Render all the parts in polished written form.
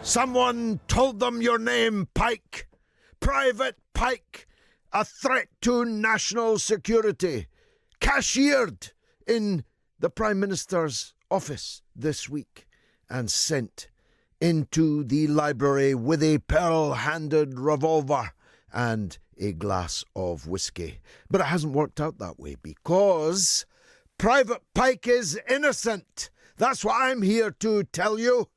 Someone told them your name, Pike. Private Pike, a threat to national security. Cashiered in the Prime Minister's office this week and sent into the library with a pearl-handed revolver and a glass of whiskey. But it hasn't worked out that way because Private Pike is innocent. That's what I'm here to tell you.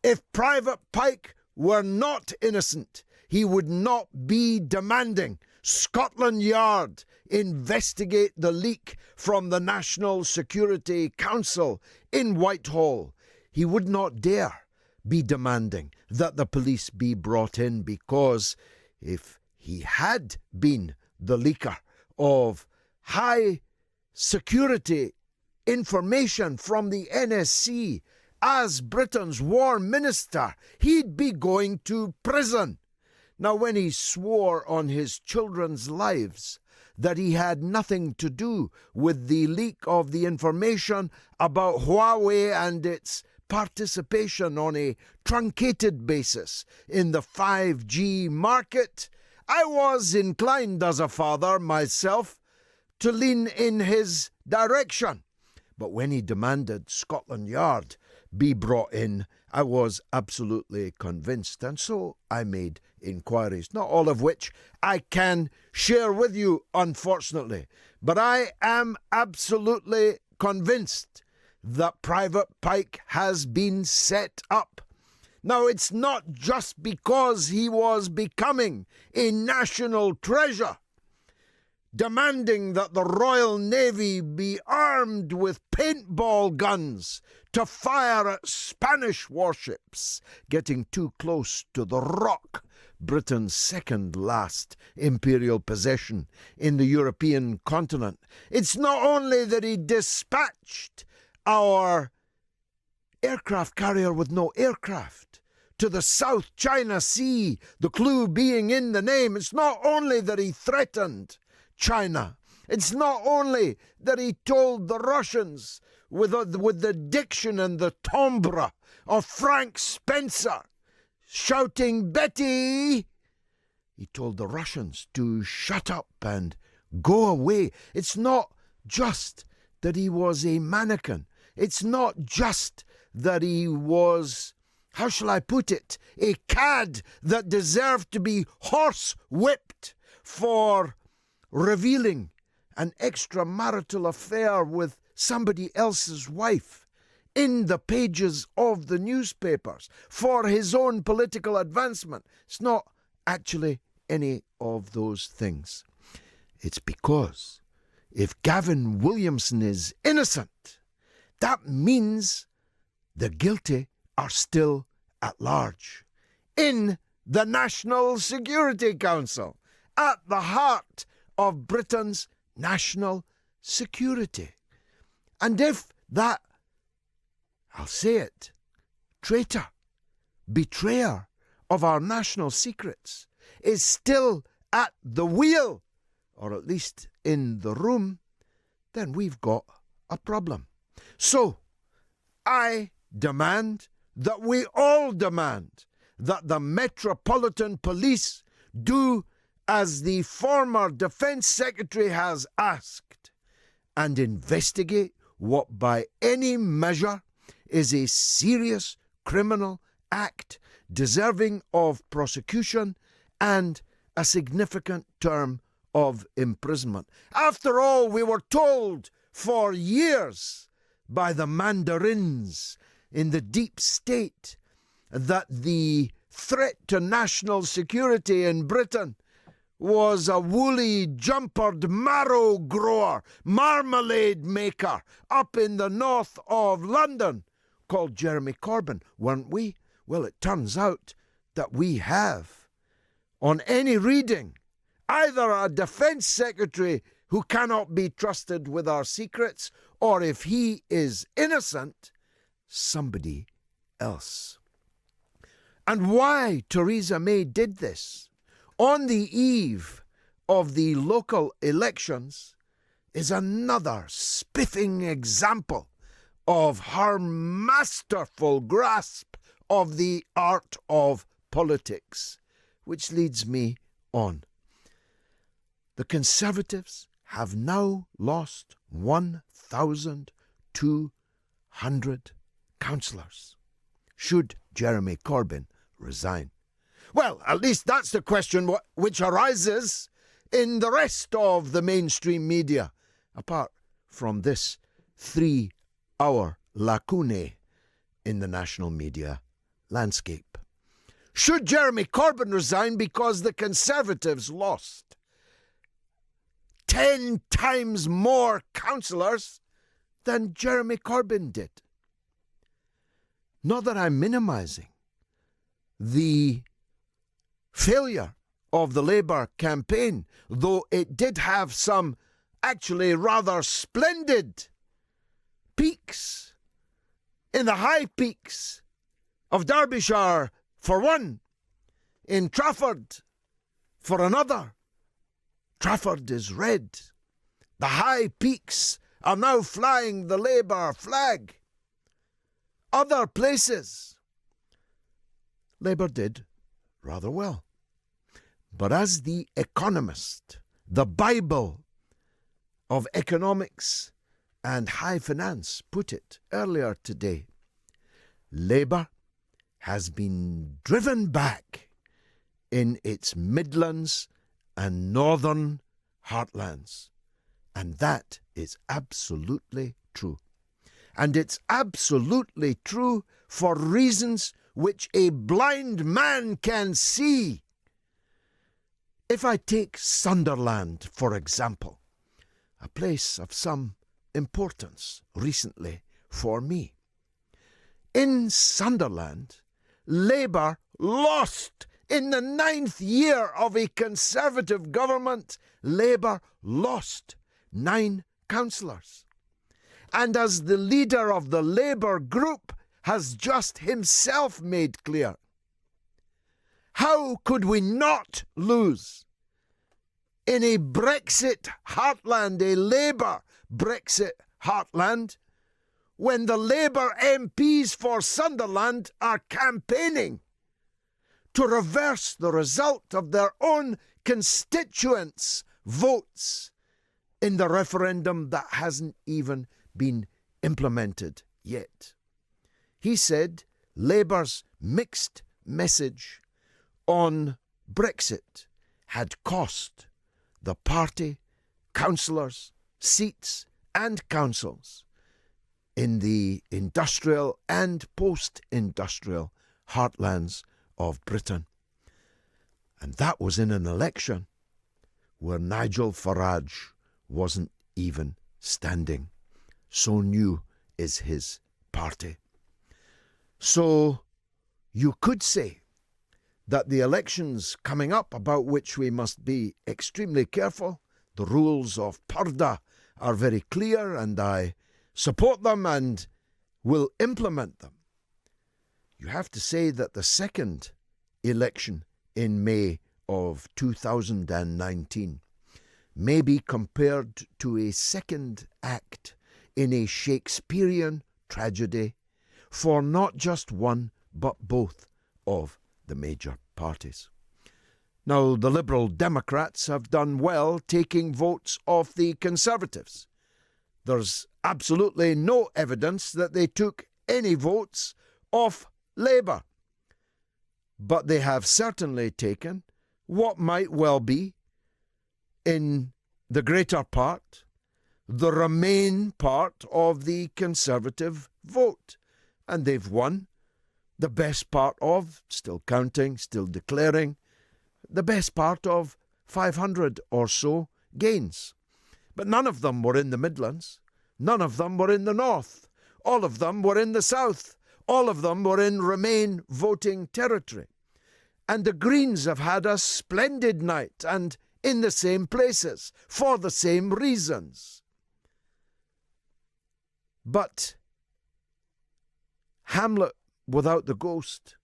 If Private Pike were not innocent, he would not be demanding Scotland Yard investigate the leak from the National Security Council in Whitehall. He would not dare be demanding that the police be brought in, because if he had been the leaker of high security information from the NSC as Britain's war minister, he'd be going to prison. Now, when he swore on his children's lives that he had nothing to do with the leak of the information about Huawei and its participation on a truncated basis in the 5G market, I was inclined as a father myself to lean in his direction. But when he demanded Scotland Yard be brought in, I was absolutely convinced, and so I made inquiries, not all of which I can share with you, unfortunately. But I am absolutely convinced that Private Pike has been set up. Now, it's not just because he was becoming a national treasure, demanding that the Royal Navy be armed with paintball guns to fire at Spanish warships getting too close to the Rock, Britain's second last imperial possession in the European continent. It's not only that he dispatched our aircraft carrier with no aircraft to the South China Sea, the clue being in the name. It's not only that he threatened China. It's not only that he told the Russians with the diction and the timbre of Frank Spencer shouting, "Betty!" He told the Russians to shut up and go away. It's not just that he was a mannequin. It's not just that he was, how shall I put it, a cad that deserved to be horse-whipped for revealing an extramarital affair with somebody else's wife in the pages of the newspapers for his own political advancement. It's not actually any of those things. It's because if Gavin Williamson is innocent, that means the guilty are still at large in the National Security Council, at the heart of Britain's national security. And if that, I'll say it, traitor, betrayer of our national secrets is still at the wheel, or at least in the room, then we've got a problem. So, I demand that we all demand that the Metropolitan Police do as the former Defence Secretary has asked, and investigate what by any measure is a serious criminal act deserving of prosecution and a significant term of imprisonment. After all, we were told for years by the mandarins in the deep state that the threat to national security in Britain was a woolly jumpered marrow grower, marmalade maker up in the north of London called Jeremy Corbyn, weren't we? Well, it turns out that we have, on any reading, either a Defence Secretary who cannot be trusted with our secrets, or if he is innocent, somebody else. And why Theresa May did this on the eve of the local elections is another spiffing example of her masterful grasp of the art of politics. Which leads me on. The Conservatives have now lost 1,200 councillors. Should Jeremy Corbyn resign? Well, at least that's the question which arises in the rest of the mainstream media, apart from this 3-hour lacune in the national media landscape. Should Jeremy Corbyn resign because the Conservatives lost 10 times more councillors than Jeremy Corbyn did? Not that I'm minimising the failure of the Labour campaign, though it did have some actually rather splendid peaks. In the high peaks of Derbyshire for one, in Trafford for another. Trafford is red. The high peaks are now flying the Labour flag. Other places, Labour did rather well. But as The Economist, the Bible of economics and high finance, put it earlier today, Labour has been driven back in its Midlands and Northern heartlands. And that is absolutely true. And it's absolutely true for reasons which a blind man can see. If I take Sunderland, for example, a place of some importance recently for me. In Sunderland, Labour lost in the 9th year of a Conservative government. Labour lost 9 councillors. And as the leader of the Labour group has just himself made clear, how could we not lose in a Brexit heartland, a Labour Brexit heartland, when the Labour MPs for Sunderland are campaigning to reverse the result of their own constituents' votes in the referendum that hasn't even been implemented yet? He said Labour's mixed message on Brexit had cost the party councillors, seats and councils in the industrial and post-industrial heartlands of Britain. And that was in an election where Nigel Farage wasn't even standing. So new is his party. So you could say that the elections coming up, about which we must be extremely careful, the rules of Purdah are very clear, and I support them and will implement them. You have to say that the second election in May of 2019 may be compared to a second act in a Shakespearean tragedy for not just one but both of the major parties. Now, the Liberal Democrats have done well taking votes off the Conservatives. There's absolutely no evidence that they took any votes off Labour. But they have certainly taken what might well be, in the greater part, the Remain part of the Conservative vote. And they've won the best part of, still counting, still declaring, the best part of 500 or so gains. But none of them were in the Midlands. None of them were in the North. All of them were in the South. All of them were in Remain voting territory. And the Greens have had a splendid night, and in the same places, for the same reasons. But Hamlet without the ghost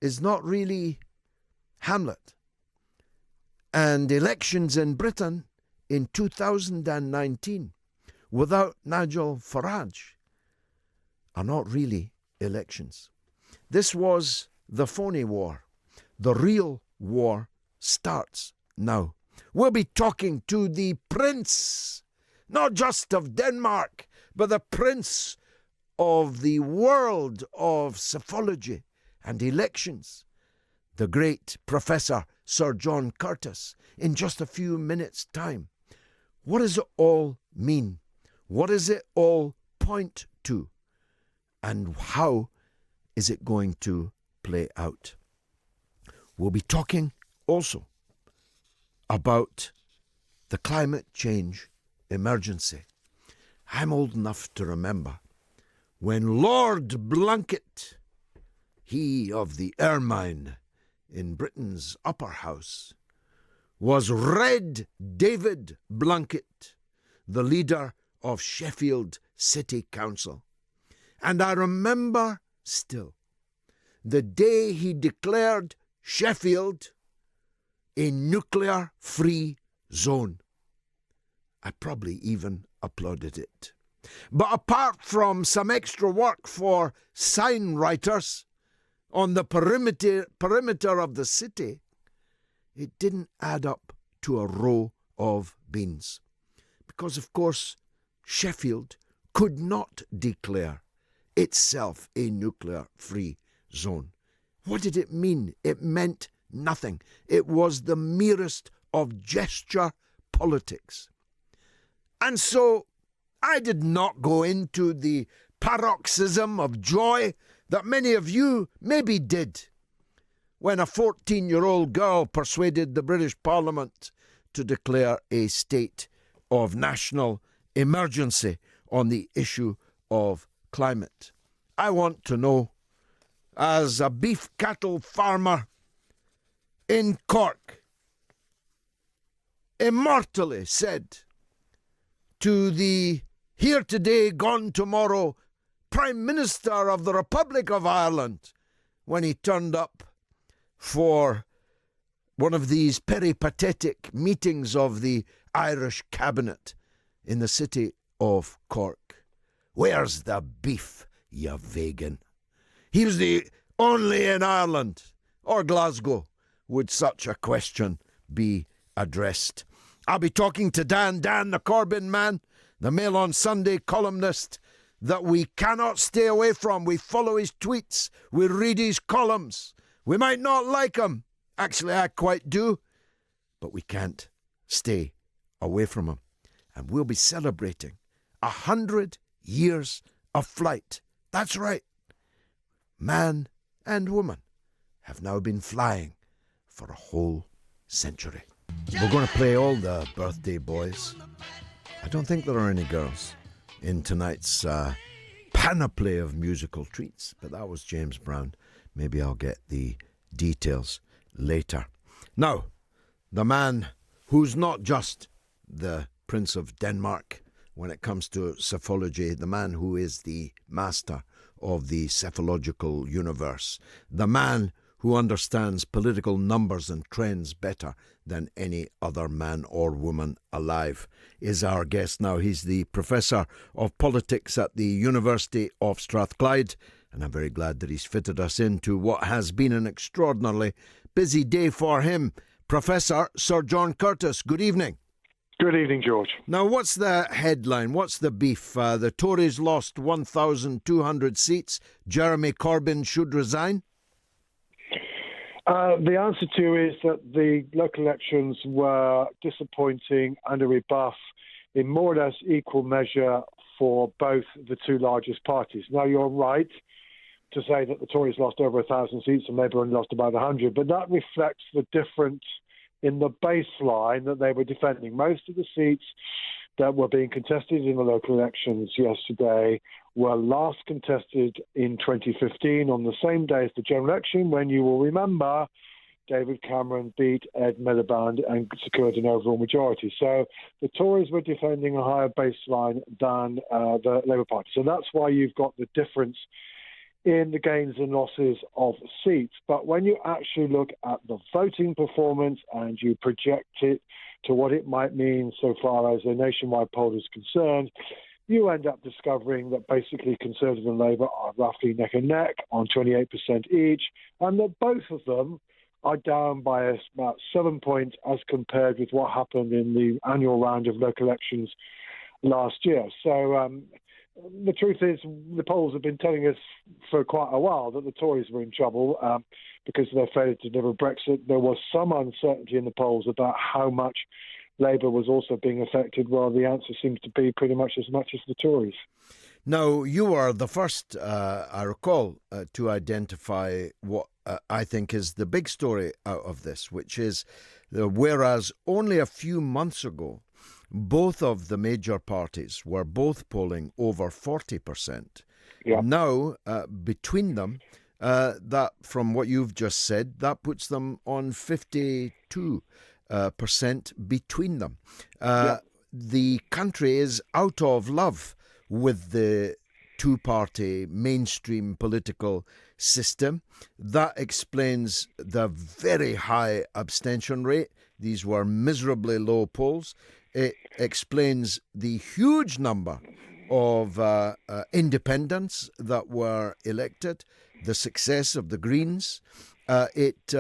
is not really Hamlet. And elections in Britain in 2019 without Nigel Farage are not really elections. This was the phony war. The real war starts now. We'll be talking to the Prince, not just of Denmark, but the Prince of the world of psephology and elections, the great Professor Sir John Curtis, in just a few minutes' time. What does it all mean? What does it all point to? And how is it going to play out? We'll be talking also about the climate change emergency. I'm old enough to remember when Lord Blunkett, he of the Ermine in Britain's upper house, was Red David Blunkett, the leader of Sheffield City Council. And I remember still the day he declared Sheffield a nuclear-free zone. I probably even applauded it. But apart from some extra work for sign writers on the perimeter of the city, it didn't add up to a row of beans. Because, of course, Sheffield could not declare itself a nuclear-free zone. What did it mean? It meant nothing. It was the merest of gesture politics. And so I did not go into the paroxysm of joy that many of you maybe did when a 14-year-old girl persuaded the British Parliament to declare a state of national emergency on the issue of climate. I want to know, as a beef cattle farmer in Cork immortally said to the here today, gone tomorrow Prime Minister of the Republic of Ireland when he turned up for one of these peripatetic meetings of the Irish cabinet in the city of Cork. Where's the beef, you vegan? He was the only in Ireland, or Glasgow, would such a question be addressed. I'll be talking to Dan, the Corbyn man, the Mail on Sunday columnist that we cannot stay away from. We follow his tweets, we read his columns. We might not like him. Actually, I quite do. But we can't stay away from him. And we'll be celebrating 100 years of flight. That's right. Man and woman have now been flying for a whole century. We're going to play all the birthday boys. I don't think there are any girls in tonight's panoply of musical treats, but that was James Brown. Maybe I'll get the details later. Now, the man who's not just the Prince of Denmark when it comes to psephology, the man who is the master of the psephological universe, the man who understands political numbers and trends better than any other man or woman alive, is our guest now. He's the Professor of Politics at the University of Strathclyde, and I'm very glad that he's fitted us into what has been an extraordinarily busy day for him. Professor Sir John Curtis, good evening. Good evening, George. Now, what's the headline? What's the beef? The Tories lost 1,200 seats. Jeremy Corbyn should resign? The answer to is that the local elections were disappointing and a rebuff in more or less equal measure for both the two largest parties. Now, you're right to say that the Tories lost over 1,000 seats and Labour only lost about 100, but that reflects the difference in the baseline that they were defending. Most of the seats that were being contested in the local elections yesterday were last contested in 2015 on the same day as the general election, when you will remember David Cameron beat Ed Miliband and secured an overall majority. So the Tories were defending a higher baseline than the Labour Party. So that's why you've got the difference in the gains and losses of seats. But when you actually look at the voting performance and you project it to what it might mean so far as a nationwide poll is concerned, you end up discovering that basically Conservative and Labour are roughly neck and neck on 28% each, and that both of them are down by about 7 points as compared with what happened in the annual round of local elections last year. So the truth is, the polls have been telling us for quite a while that the Tories were in trouble because of their failure to deliver Brexit. There was some uncertainty in the polls about how much Labour was also being affected, while the answer seems to be pretty much as the Tories. Now, you are the first, I recall, to identify what I think is the big story out of this, which is whereas only a few months ago, both of the major parties were both polling over 40%. Yeah. Now, between them, that from what you've just said, that puts them on 52% between them. The country is out of love with the two-party mainstream political system. That explains the very high abstention rate. These were miserably low polls. It explains the huge number of independents that were elected, the success of the Greens. It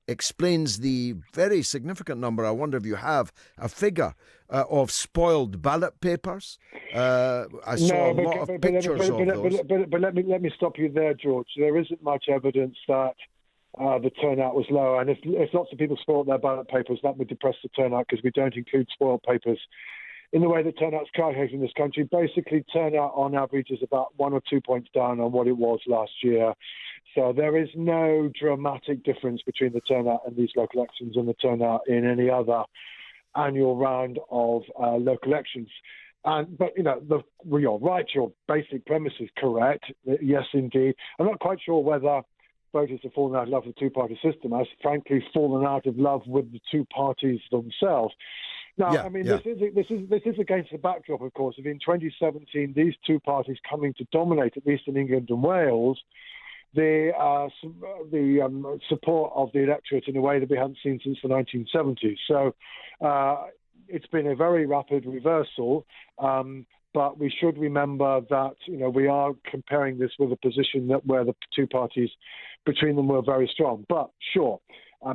explains the very significant number, I wonder if you have a figure, of spoiled ballot papers. I saw a lot of pictures of those. But let me stop you there, George. There isn't much evidence that the turnout was low. And if lots of people spoiled their ballot papers, that would depress the turnout, because we don't include spoiled papers in the way that turnout's calculated in this country. Basically, turnout on average is about 1 or 2 points down on what it was last year. So there is no dramatic difference between the turnout in these local elections and the turnout in any other annual round of local elections. But, you're right, your basic premise is correct. Yes, indeed. I'm not quite sure whether voters have fallen out of love with the two-party system. I've frankly fallen out of love with the two parties themselves. Now, this is against the backdrop, of course, of in 2017, these two parties coming to dominate, at least in England and Wales, the support of the electorate in a way that we haven't seen since the 1970s. So it's been a very rapid reversal, but we should remember that we are comparing this with a position where the two parties between them were very strong. But sure,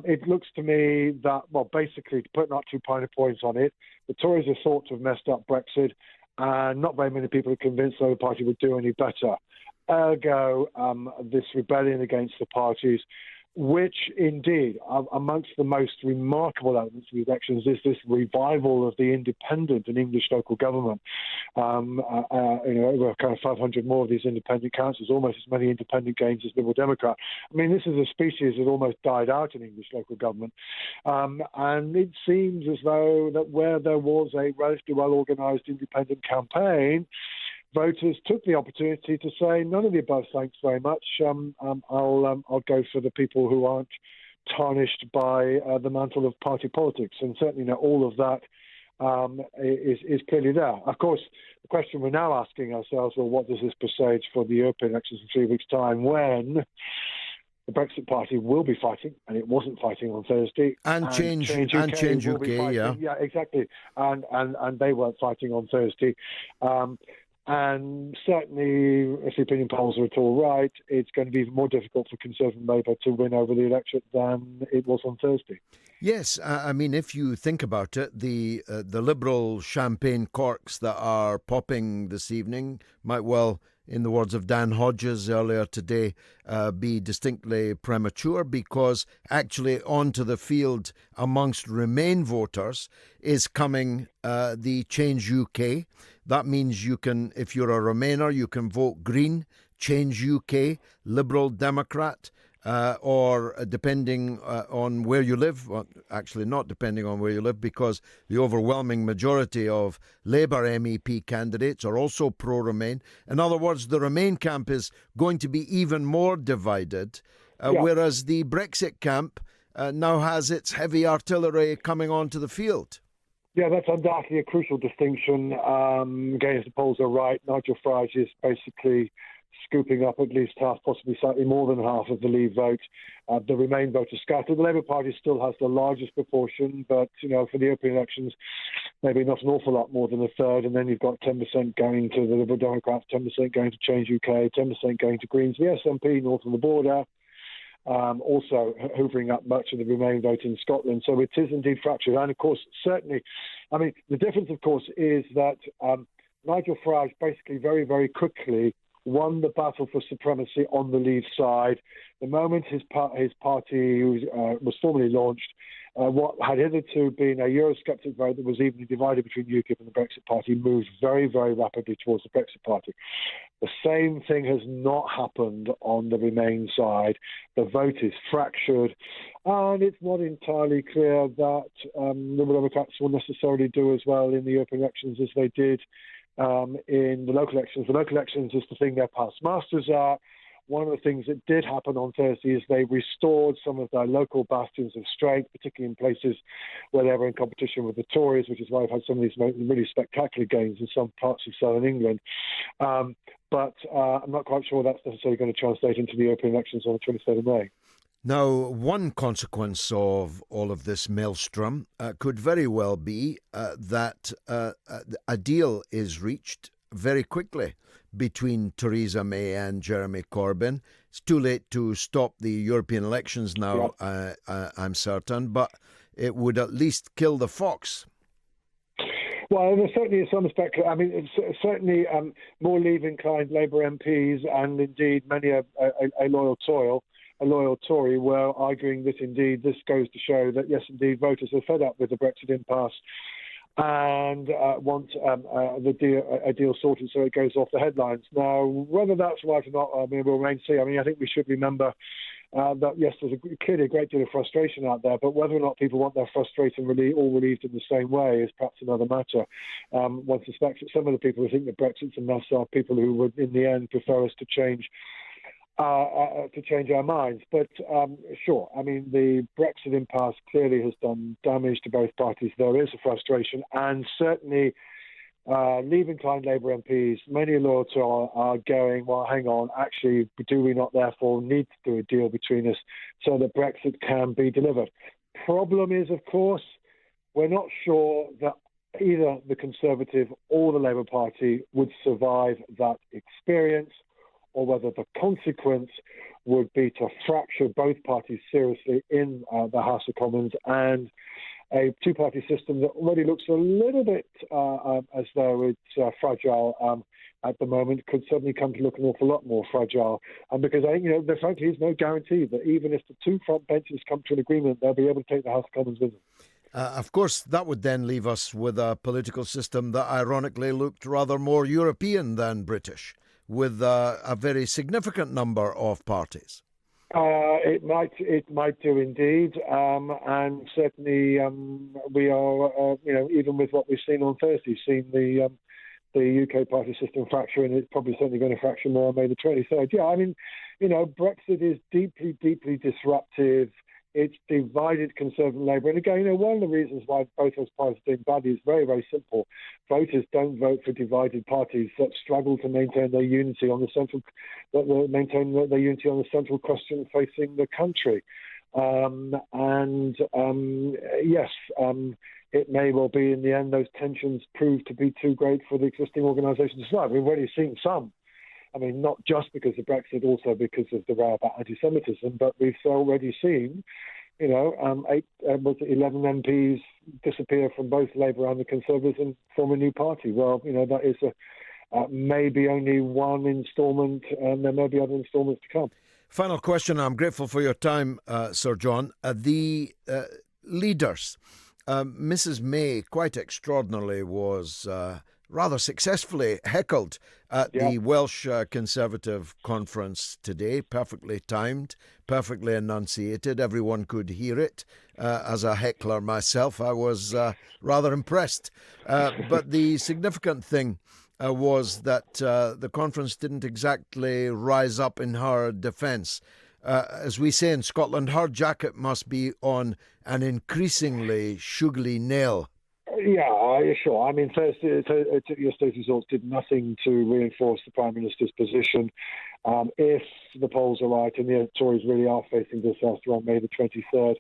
it looks to me that, basically, to put not 2 points on it, the Tories are thought to have messed up Brexit, and not very many people are convinced the Labour Party would do any better. Ergo, this rebellion against the parties, which indeed, amongst the most remarkable elements of the elections, is this revival of the independent and English local government. Over kind of 500 more of these independent councils, almost as many independent gains as Liberal Democrat. I mean, this is a species that almost died out in English local government. And it seems as though that where there was a relatively well-organised independent campaign, voters took the opportunity to say, none of the above, thanks very much. I'll go for the people who aren't tarnished by the mantle of party politics. And certainly all of that is clearly there. Of course, the question we're now asking ourselves, well, what does this presage for the European elections in 3 weeks' time, when the Brexit Party will be fighting, and it wasn't fighting on Thursday. And Change UK, yeah. Yeah, exactly. And they weren't fighting on Thursday. And certainly, if the opinion polls are at all right, it's going to be even more difficult for Conservative and Labour to win over the electorate than it was on Thursday. Yes, I mean, if you think about it, the Liberal champagne corks that are popping this evening might well, in the words of Dan Hodges earlier today, be distinctly premature, because actually onto the field amongst Remain voters is coming the Change UK. That means you can, if you're a Remainer, you can vote Green, Change UK, Liberal Democrat, or depending on where you live, well, actually not depending on where you live, because the overwhelming majority of Labour MEP candidates are also pro-Remain. In other words, the Remain camp is going to be even more divided, whereas the Brexit camp now has its heavy artillery coming onto the field. Yeah, that's undoubtedly a crucial distinction. Again, if the polls are right, Nigel Farage is basically scooping up at least half, possibly slightly more than half of the Leave vote. The Remain vote is scattered. The Labour Party still has the largest proportion, but, for the European elections, maybe not an awful lot more than a third, and then you've got 10% going to the Liberal Democrats, 10% going to Change UK, 10% going to Greens, the SNP north of the border, also hoovering up much of the Remain vote in Scotland. So it is indeed fractured. And of course, certainly, I mean, the difference, of course, is that Nigel Farage basically very, very quickly won the battle for supremacy on the Leave side. The moment his party was formally launched, what had hitherto been a Eurosceptic vote that was evenly divided between UKIP and the Brexit Party moved very, very rapidly towards the Brexit Party. The same thing has not happened on the Remain side. The vote is fractured, and it's not entirely clear that Liberal Democrats will necessarily do as well in the European elections as they did in the local elections. The local elections is the thing their past masters are. One of the things that did happen on Thursday is they restored some of their local bastions of strength, particularly in places where they were in competition with the Tories, which is why I've had some of these really spectacular gains in some parts of southern England. But I'm not quite sure that's necessarily going to translate into the European elections on the 23rd of May. Now, one consequence of all of this maelstrom could very well be that a deal is reached very quickly between Theresa May and Jeremy Corbyn. It's too late to stop the European elections now, I'm certain, but it would at least kill the fox. Well, there certainly is some speculation. I mean, it's certainly more Leave-inclined Labour MPs and indeed many a loyal Tory were arguing that indeed this goes to show that, yes, indeed, voters are fed up with the Brexit impasse and want a deal sorted so it goes off the headlines. Now, whether that's right or not, I mean, we'll remain to see. I mean, I think we should remember that, yes, there's clearly a great deal of frustration out there, but whether or not people want their frustration all relieved in the same way is perhaps another matter. One suspects that some of the people who think that Brexit's a mess are people who would, in the end, prefer us to change our minds. But sure, I mean, the Brexit impasse clearly has done damage to both parties. There is a frustration, and certainly Leave-inclined Labour MPs, many loyal to are going, well, hang on, actually, do we not therefore need to do a deal between us so that Brexit can be delivered? Problem is, of course, we're not sure that either the Conservative or the Labour Party would survive that experience, or whether the consequence would be to fracture both parties seriously in the House of Commons, and a two-party system that already looks a little bit as though it's fragile at the moment could suddenly come to look an awful lot more fragile. And because there frankly is no guarantee that even if the two front benches come to an agreement, they'll be able to take the House of Commons with them. Of course, that would then leave us with a political system that ironically looked rather more European than British, with a very significant number of parties. It might do indeed, and certainly we are, even with what we've seen on Thursday, seen the UK party system fracture, and it's probably certainly going to fracture more on May the 23rd. Yeah, I mean, Brexit is deeply, deeply disruptive. It's divided Conservative and Labour. And again, one of the reasons why both those parties are doing badly is very, very simple. Voters don't vote for divided parties that struggle to maintain their unity on the central question facing the country. Yes, it may well be in the end those tensions prove to be too great for the existing organisation to survive. We've already seen some. I mean, not just because of Brexit, also because of the row about anti-Semitism, but we've already seen, 11 MPs disappear from both Labour and the Conservatives and form a new party. Well, that is maybe only one instalment, and there may be other instalments to come. Final question. I'm grateful for your time, Sir John. The leaders, Mrs. May, quite extraordinarily, was rather successfully heckled at the Welsh Conservative conference today. Perfectly timed, perfectly enunciated. Everyone could hear it. As a heckler myself, I was rather impressed. But the significant thing was that the conference didn't exactly rise up in her defence. As we say in Scotland, her jacket must be on an increasingly sugly nail. Yeah, sure. I mean, yesterday's results did nothing to reinforce the Prime Minister's position. If the polls are right and the Tories really are facing disaster on May the 23rd,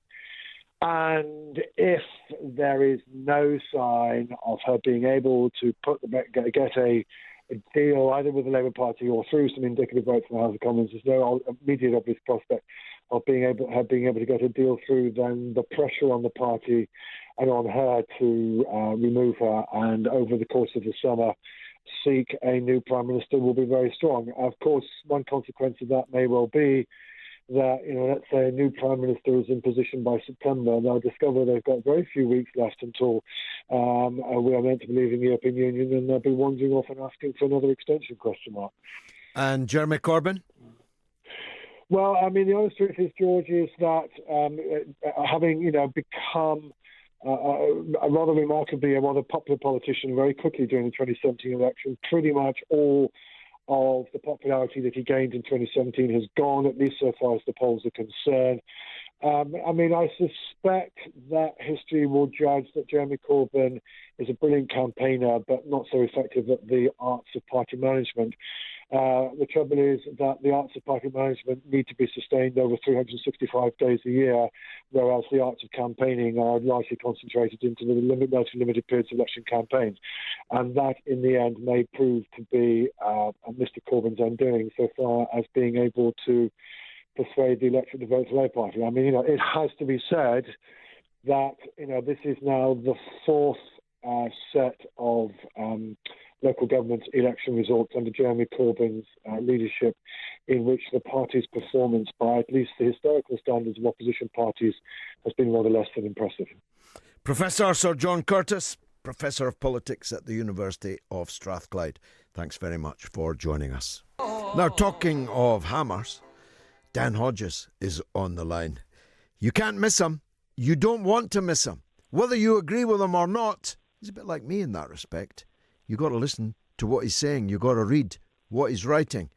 And if there is no sign of her being able to get a deal either with the Labour Party or through some indicative votes in the House of Commons, there's no immediate obvious prospect of being able to get a deal through, then the pressure on the party and on her to remove her and over the course of the summer seek a new Prime Minister will be very strong. Of course, one consequence of that may well be that, let's say a new Prime Minister is in position by September, they'll discover they've got very few weeks left until we are meant to be leaving the European Union, and they'll be wandering off and asking for another extension, question mark. And Jeremy Corbyn? Well, I mean, the honest truth is, George, is that having, become rather remarkably a rather popular politician very quickly during the 2017 election, pretty much all of the popularity that he gained in 2017 has gone, at least so far as the polls are concerned. I suspect that history will judge that Jeremy Corbyn is a brilliant campaigner, but not so effective at the arts of party management. The trouble is that the arts of party management need to be sustained over 365 days a year, whereas the arts of campaigning are largely concentrated into the limited periods of election campaigns. And that, in the end, may prove to be Mr Corbyn's undoing, so far as being able to persuade the electorate to vote for the Labour Party. I mean, it has to be said that, this is now the fourth set of local government election results under Jeremy Corbyn's leadership in which the party's performance by at least the historical standards of opposition parties has been rather less than impressive. Professor Sir John Curtis, Professor of Politics at the University of Strathclyde. Thanks very much for joining us. Now, talking of hammers, Dan Hodges is on the line. You can't miss him. You don't want to miss him. Whether you agree with him or not, he's a bit like me in that respect. You got to listen to what he's saying. You got to read what he's writing.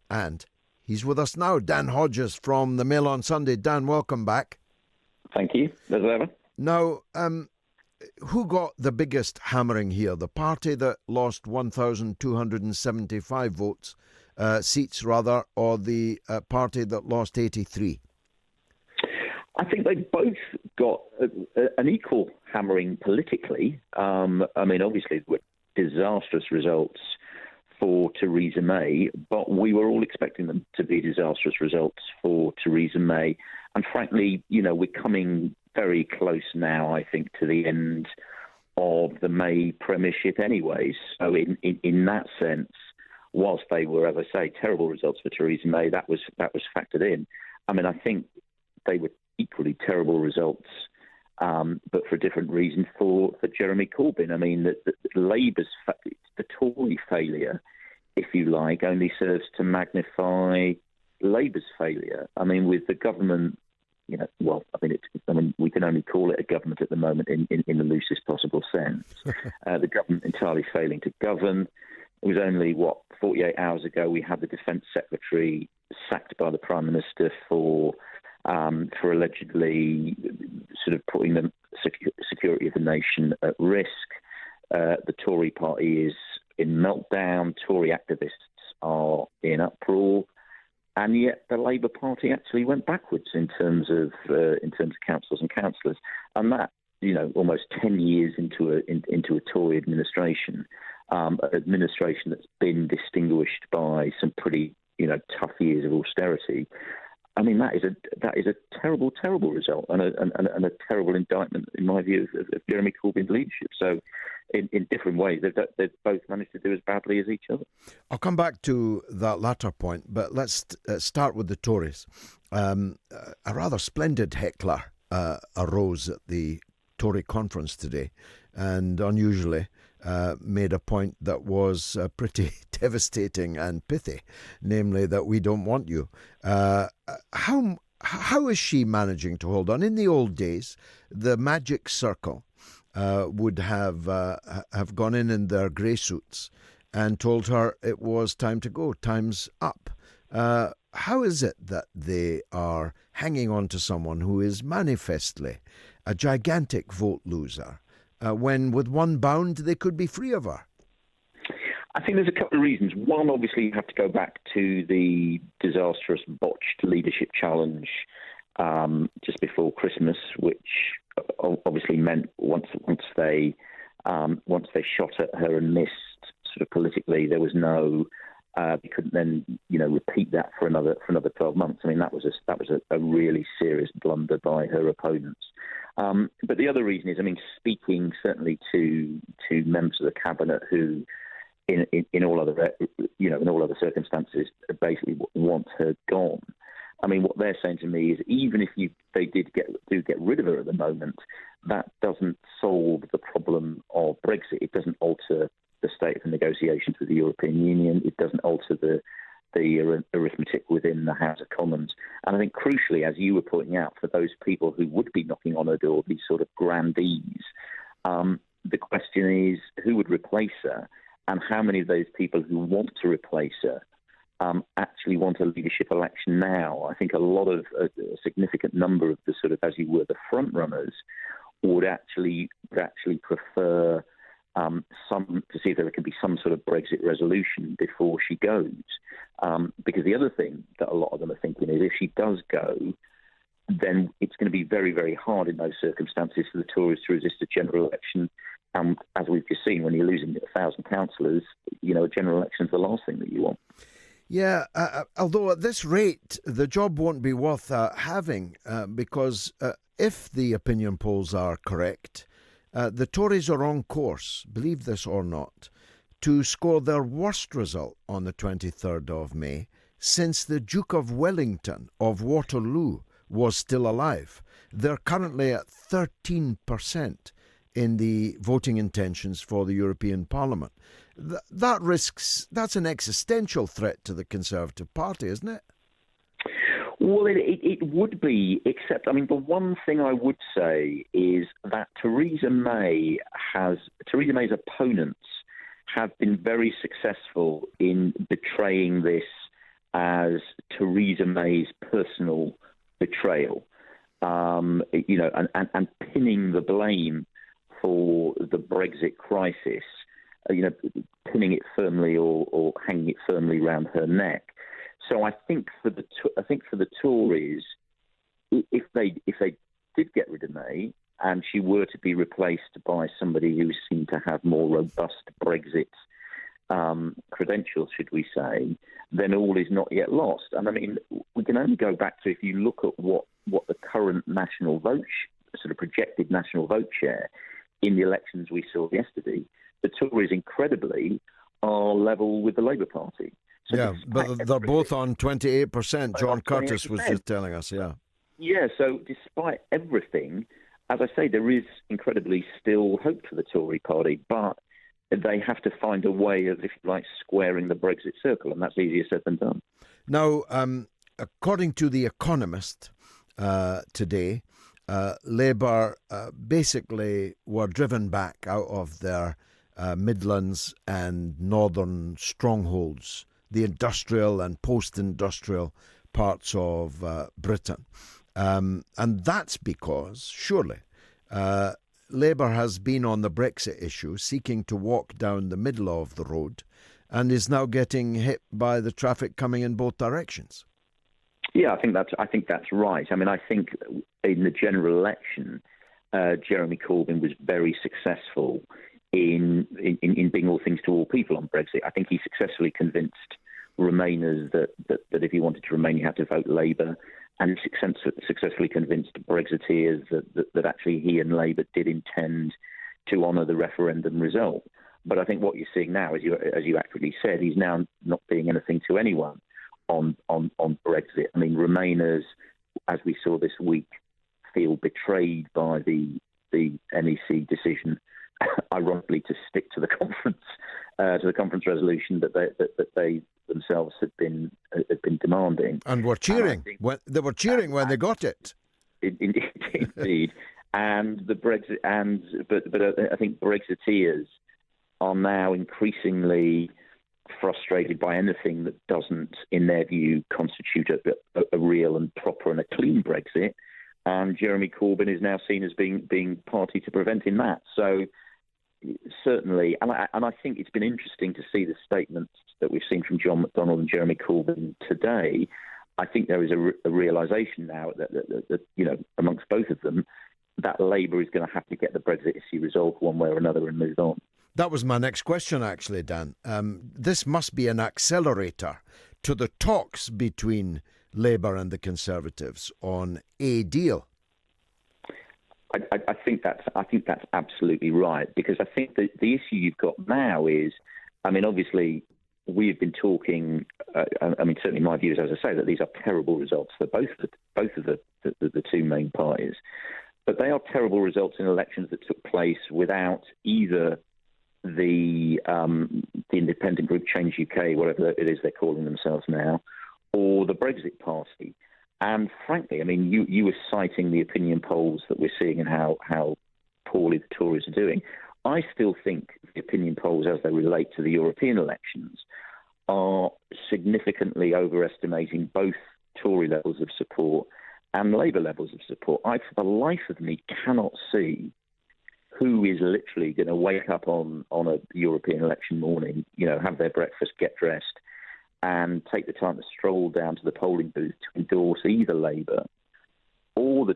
And he's with us now, Dan Hodges from the Mail on Sunday. Dan, welcome back. Thank you. As ever. Now, who got the biggest hammering here? The party that lost 1,275 seats, or the party that lost 83? I think they both got an equal hammering politically. Obviously, disastrous results for Theresa May, but we were all expecting them to be disastrous results for Theresa May. And frankly, we're coming very close now, I think, to the end of the May premiership anyway. So in that sense, whilst they were, as I say, terrible results for Theresa May, that was factored in. I think they were equally terrible results, but for a different reason for Jeremy Corbyn. The Labour's, the Tory failure, if you like, only serves to magnify Labour's failure. With the government, we can only call it a government at the moment in the loosest possible sense. The government entirely failing to govern. It was only, 48 hours ago we had the Defence Secretary sacked by the Prime Minister for allegedly sort of putting the security of the nation at risk. The Tory party is in meltdown. Tory activists are in uproar. And yet the Labour Party actually went backwards in terms of councillors and councillors. And that, almost 10 years into a Tory administration, an administration that's been distinguished by some pretty, tough years of austerity. That is a terrible, terrible result and a terrible indictment, in my view, of Jeremy Corbyn's leadership. So, in different ways, they've both managed to do as badly as each other. I'll come back to that latter point, but let's start with the Tories. A rather splendid heckler arose at the Tory conference today, and unusually made a point that was pretty devastating and pithy, namely that we don't want you. How is she managing to hold on? In the old days, the magic circle would have gone in their grey suits and told her it was time to go, time's up. How is it that they are hanging on to someone who is manifestly a gigantic vote loser, when with one bound they could be free of her? I think there's a couple of reasons. One, obviously, you have to go back to the disastrous, botched leadership challenge just before Christmas, which obviously meant once they shot at her and missed sort of politically, there was no. They couldn't then, repeat that for another 12 months. I mean, that was a really serious blunder by her opponents. But the other reason is, speaking certainly to members of the cabinet who, in all other circumstances, basically want her gone. I mean, what they're saying to me is, even if they do get rid of her at the moment, that doesn't solve the problem of Brexit. It doesn't alter the state of the negotiations with the European Union. It doesn't alter the arithmetic within the House of Commons. And I think crucially, as you were pointing out, for those people who would be knocking on her door, these sort of grandees, the question is who would replace her, and how many of those people who want to replace her actually want a leadership election now. I think a significant number of the sort of, as you were, the front runners would actually prefer to see if there can be some sort of Brexit resolution before she goes. Because the other thing that a lot of them are thinking is, if she does go, then it's going to be very, very hard in those circumstances for the Tories to resist a general election. As we've just seen, when you're losing 1,000 councillors, a general election is the last thing that you want. Yeah, although at this rate, the job won't be worth having because if the opinion polls are correct, the Tories are on course, believe this or not, to score their worst result on the 23rd of May since the Duke of Wellington of Waterloo was still alive. They're currently at 13% in the voting intentions for the European Parliament. That's an existential threat to the Conservative Party, isn't it? Well, it would be, except, the one thing I would say is that Theresa May's opponents have been very successful in betraying this as Theresa May's personal betrayal, and pinning the blame for the Brexit crisis, pinning it firmly or hanging it firmly around her neck. So I think for the Tories, if they did get rid of May and she were to be replaced by somebody who seemed to have more robust Brexit credentials, should we say, then all is not yet lost. And we can only go back to, if you look at what the current national vote, sort of projected national vote share in the elections we saw yesterday, the Tories incredibly are level with the Labour Party. So yeah, but they're both on 28%. John Curtis was just telling us, yeah. Yeah, so despite everything, as I say, there is incredibly still hope for the Tory party, but they have to find a way of, if you like, squaring the Brexit circle, and that's easier said than done. Now, according to The Economist today, Labour basically were driven back out of their Midlands and northern strongholds, the industrial and post-industrial parts of Britain. And that's because, surely, Labour has been on the Brexit issue, seeking to walk down the middle of the road, and is now getting hit by the traffic coming in both directions. Yeah, I think that's right. I think in the general election, Jeremy Corbyn was very successful in being all things to all people on Brexit. I think he successfully convinced Remainers that if you wanted to remain, you had to vote Labour, and he successfully convinced Brexiteers that actually he and Labour did intend to honour the referendum result. But I think what you're seeing now, as you accurately said, he's now not being anything to anyone on Brexit. Remainers, as we saw this week, feel betrayed by the NEC decision, ironically, to stick to the conference resolution that they themselves had been demanding, and were cheering. When they got it. Indeed, and the Brexit, but I think Brexiteers are now increasingly frustrated by anything that doesn't, in their view, constitute a real and proper and a clean Brexit. And Jeremy Corbyn is now seen as being party to preventing that. So certainly, and I think it's been interesting to see the statements that we've seen from John McDonnell and Jeremy Corbyn today. I think there is a realisation now that amongst both of them, that Labour is going to have to get the Brexit issue resolved one way or another and move on. That was my next question, actually, Dan. This must be an accelerator to the talks between Labour and the Conservatives on a deal. I think that's absolutely right, because I think that the issue you've got now is, obviously we've been talking. Certainly my view is, as I say, that these are terrible results for both of the two main parties, but they are terrible results in elections that took place without either the independent group Change UK, whatever it is they're calling themselves now, or the Brexit Party. And frankly, you were citing the opinion polls that we're seeing and how poorly the Tories are doing. I still think the opinion polls as they relate to the European elections are significantly overestimating both Tory levels of support and Labour levels of support. I, for the life of me, cannot see who is literally going to wake up on a European election morning, have their breakfast, get dressed, and take the time to stroll down to the polling booth to endorse either Labour or the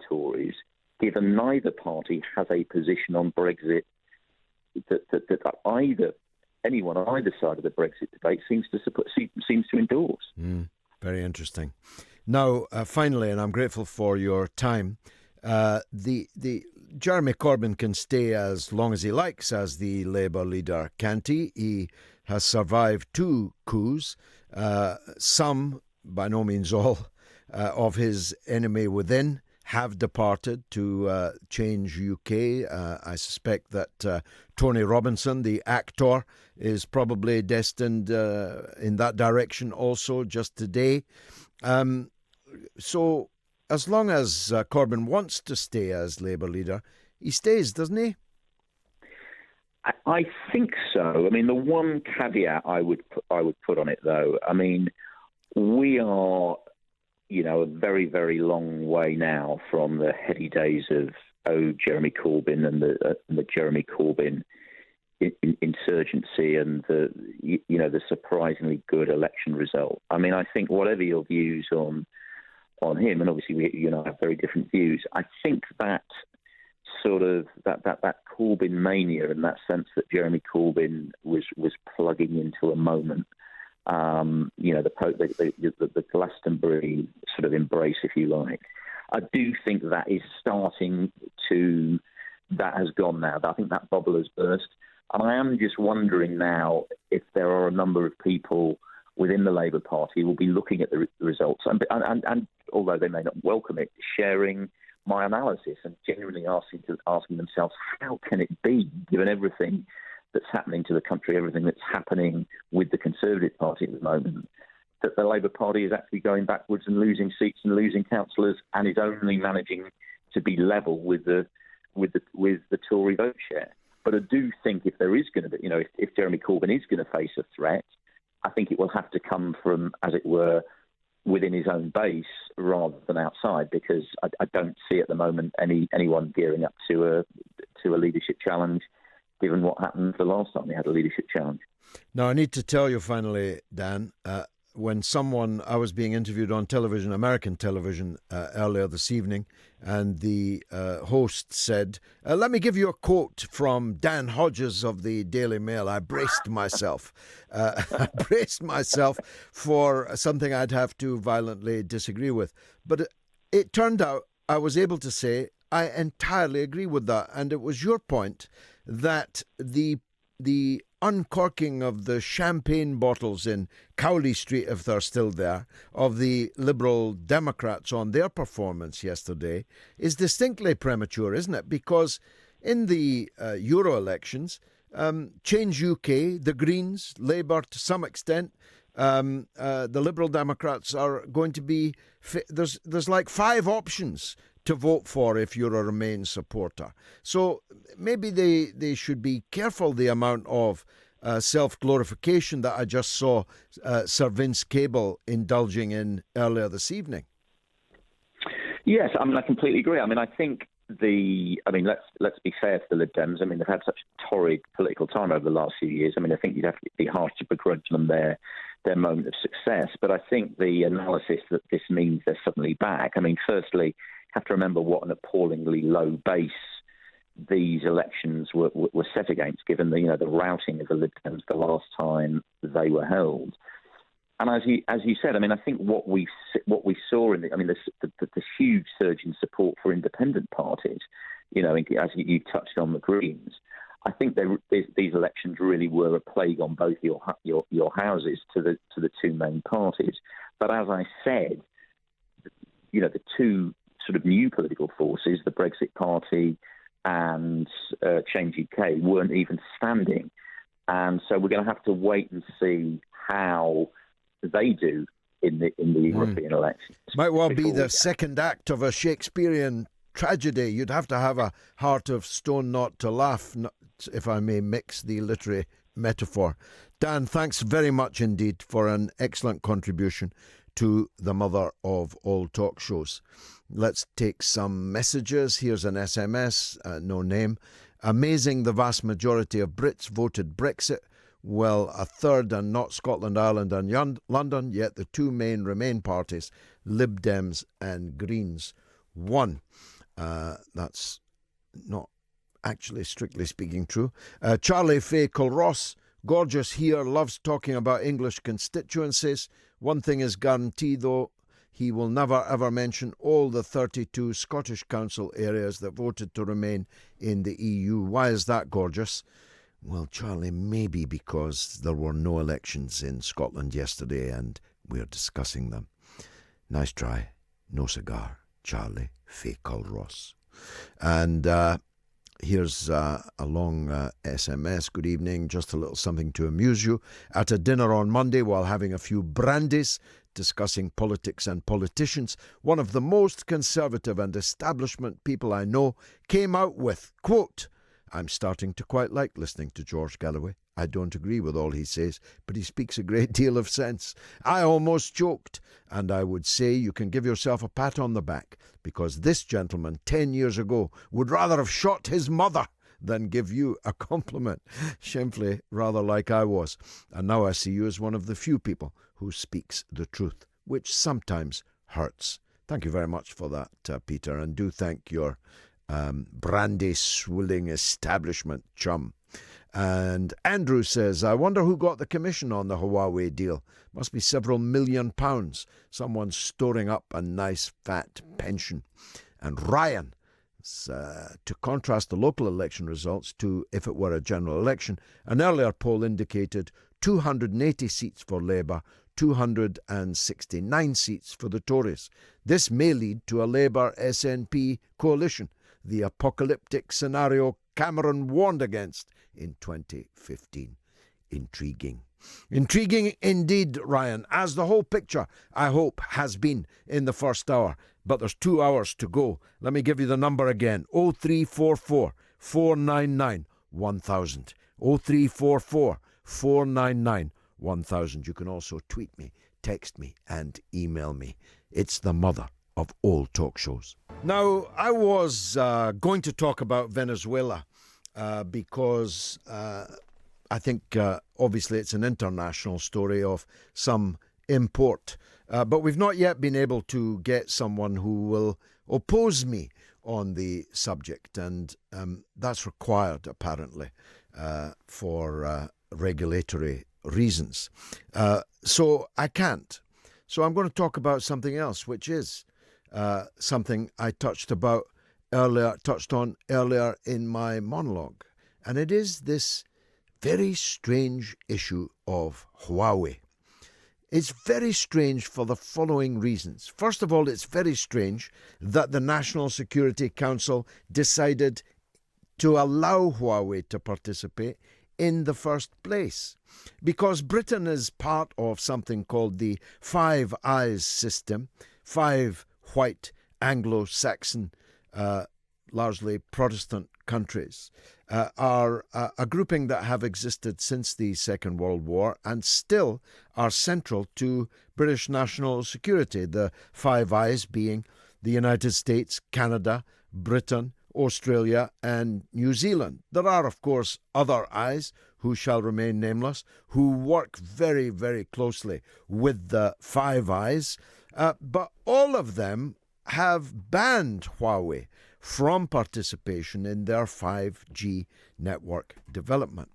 Tories, given neither party has a position on Brexit that anyone on either side of the Brexit debate seems to endorse. Very interesting. Now, finally, and I'm grateful for your time, the Jeremy Corbyn can stay as long as he likes as the Labour leader, can't he? He has survived 2 coups. Some, by no means all, of his enemy within have departed to Change UK. I suspect that Tony Robinson, the actor, is probably destined in that direction also just today. So as long as Corbyn wants to stay as Labour leader, he stays, doesn't he? I think so. The one caveat I would put on it, though, we are, a very, very long way now from the heady days of Jeremy Corbyn and the Jeremy Corbyn insurgency and the surprisingly good election result. I think whatever your views on him, and obviously we have very different views, I think that sort of that Corbyn mania, in that sense that Jeremy Corbyn was plugging into a moment, the Glastonbury sort of embrace, if you like. I do think that has gone now. I think that bubble has burst. And I am just wondering now if there are a number of people within the Labour Party who will be looking at the results and although they may not welcome it, sharing my analysis and genuinely asking themselves, how can it be, given everything that's happening to the country, everything that's happening with the Conservative Party at the moment, that the Labour Party is actually going backwards and losing seats and losing councillors, and is only managing to be level with the Tory vote share. But I do think if there is going to be, if Jeremy Corbyn is going to face a threat, I think it will have to come from, as it were, within his own base rather than outside, because I don't see at the moment anyone gearing up to a leadership challenge, given what happened the last time we had a leadership challenge. Now, I need to tell you finally, Dan, when I was being interviewed on television, American television, earlier this evening, and the host said, let me give you a quote from Dan Hodges of the Daily Mail. I braced myself. For something I'd have to violently disagree with. But it turned out I was able to say I entirely agree with that. And it was your point that the uncorking of the champagne bottles in Cowley Street, if they're still there, of the Liberal Democrats on their performance yesterday is distinctly premature, isn't it? Because in the Euro elections, Change UK, the Greens, Labour to some extent, the Liberal Democrats are going to be... There's like 5 options to vote for if you're a Remain supporter. So maybe they should be careful the amount of self-glorification that I just saw Sir Vince Cable indulging in earlier this evening. Yes, I completely agree. I think let's be fair to the Lib Dems. They've had such a torrid political time over the last few years. I think you'd have to be harsh to begrudge them their their moment of success. But I think the analysis that this means they're suddenly back. I mean, firstly, you have to remember what an appallingly low base these elections were set against, given the routing of the Lib Dems the last time they were held. And as you said, I mean, I think what we saw in the huge surge in support for independent parties, as you touched on the Greens. I think these elections really were a plague on both your houses to the two main parties. But as I said, the two sort of new political forces, the Brexit Party and Change UK, weren't even standing, and so we're going to have to wait and see how they do in the European elections. Might well be the second act of a Shakespearean tragedy. You'd have to have a heart of stone not to laugh, if I may mix the literary metaphor. Dan, thanks very much indeed for an excellent contribution to the mother of all talk shows. Let's take some messages. Here's an SMS, no name. Amazing the vast majority of Brits voted Brexit. Well, a third and not Scotland, Ireland and London, yet the two main Remain parties, Lib Dems and Greens, won. That's not actually strictly speaking true. Charlie Fay Culross, gorgeous here, loves talking about English constituencies. One thing is guaranteed though, he will never ever mention all the 32 Scottish council areas that voted to remain in the EU. Why is that, gorgeous? Well, Charlie, maybe because there were no elections in Scotland yesterday and we're discussing them. Nice try. No cigar. Charlie Fay Culross. And here's a long SMS. Good evening. Just a little something to amuse you. At a dinner on Monday while having a few brandies, discussing politics and politicians, one of the most conservative and establishment people I know came out with, quote, "I'm starting to quite like listening to George Galloway. I don't agree with all he says, but he speaks a great deal of sense." I almost choked, and I would say you can give yourself a pat on the back, because this gentleman 10 years ago would rather have shot his mother than give you a compliment. Shamefully, rather like I was. And now I see you as one of the few people who speaks the truth, which sometimes hurts. Thank you very much for that, Peter, and do thank your brandy-swilling establishment chum. And Andrew says, I wonder who got the commission on the Huawei deal. Must be several £1 million. Someone's storing up a nice fat pension. And Ryan, to contrast the local election results to if it were a general election, an earlier poll indicated 280 seats for Labour, 269 seats for the Tories. This may lead to a Labour-SNP coalition, the apocalyptic scenario Cameron warned against in 2015. Intriguing. Intriguing indeed, Ryan, as the whole picture, I hope, has been in the first hour. But there's 2 hours to go. Let me give you the number again. 0344 499 1000. 0344 499 1000. You can also tweet me, text me and email me. It's the mother of all talk shows. Now, I was going to talk about Venezuela because I think obviously it's an international story of some import. But we've not yet been able to get someone who will oppose me on the subject. And that's required, apparently, for regulatory reasons. So I can't. So I'm going to talk about something else, which is something I touched on earlier in my monologue. And it is this very strange issue of Huawei. It's very strange for the following reasons. First of all, it's very strange that the National Security Council decided to allow Huawei to participate in the first place, because Britain is part of something called the Five Eyes system. 5 white Anglo-Saxon, largely Protestant countries are a grouping that have existed since the Second World War and still are central to British national security, the Five Eyes being the United States, Canada, Britain, Australia and New Zealand. There are, of course, other eyes who shall remain nameless, who work very, very closely with the Five Eyes, but all of them have banned Huawei from participation in their 5G network development.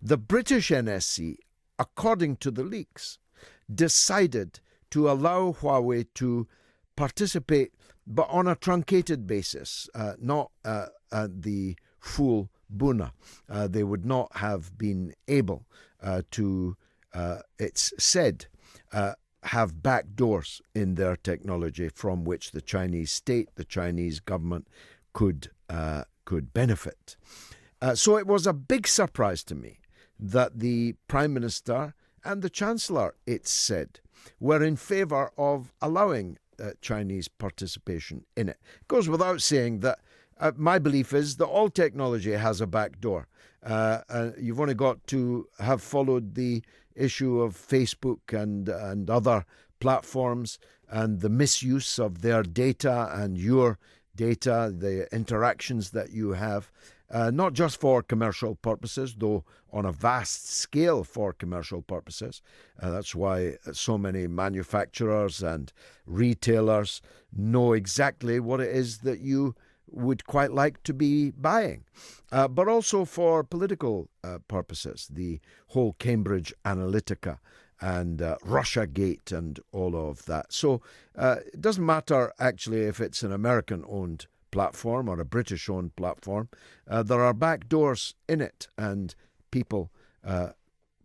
The British NSC, according to the leaks, decided to allow Huawei to participate, but on a truncated basis, not the full Buna. They would not have been able to, it's said, have back doors in their technology from which the Chinese state, the Chinese government could benefit. So it was a big surprise to me that the Prime Minister and the Chancellor, it's said, were in favour of allowing Chinese participation in it. It goes without saying that my belief is that all technology has a back door. You've only got to have followed the issue of Facebook and other platforms and the misuse of their data and your data, the interactions that you have, not just for commercial purposes, though on a vast scale for commercial purposes. That's why so many manufacturers and retailers know exactly what it is that you would quite like to be buying, but also for political purposes, the whole Cambridge Analytica and Russiagate and all of that. So it doesn't matter actually if it's an American-owned platform or a British-owned platform. There are back doors in it, and people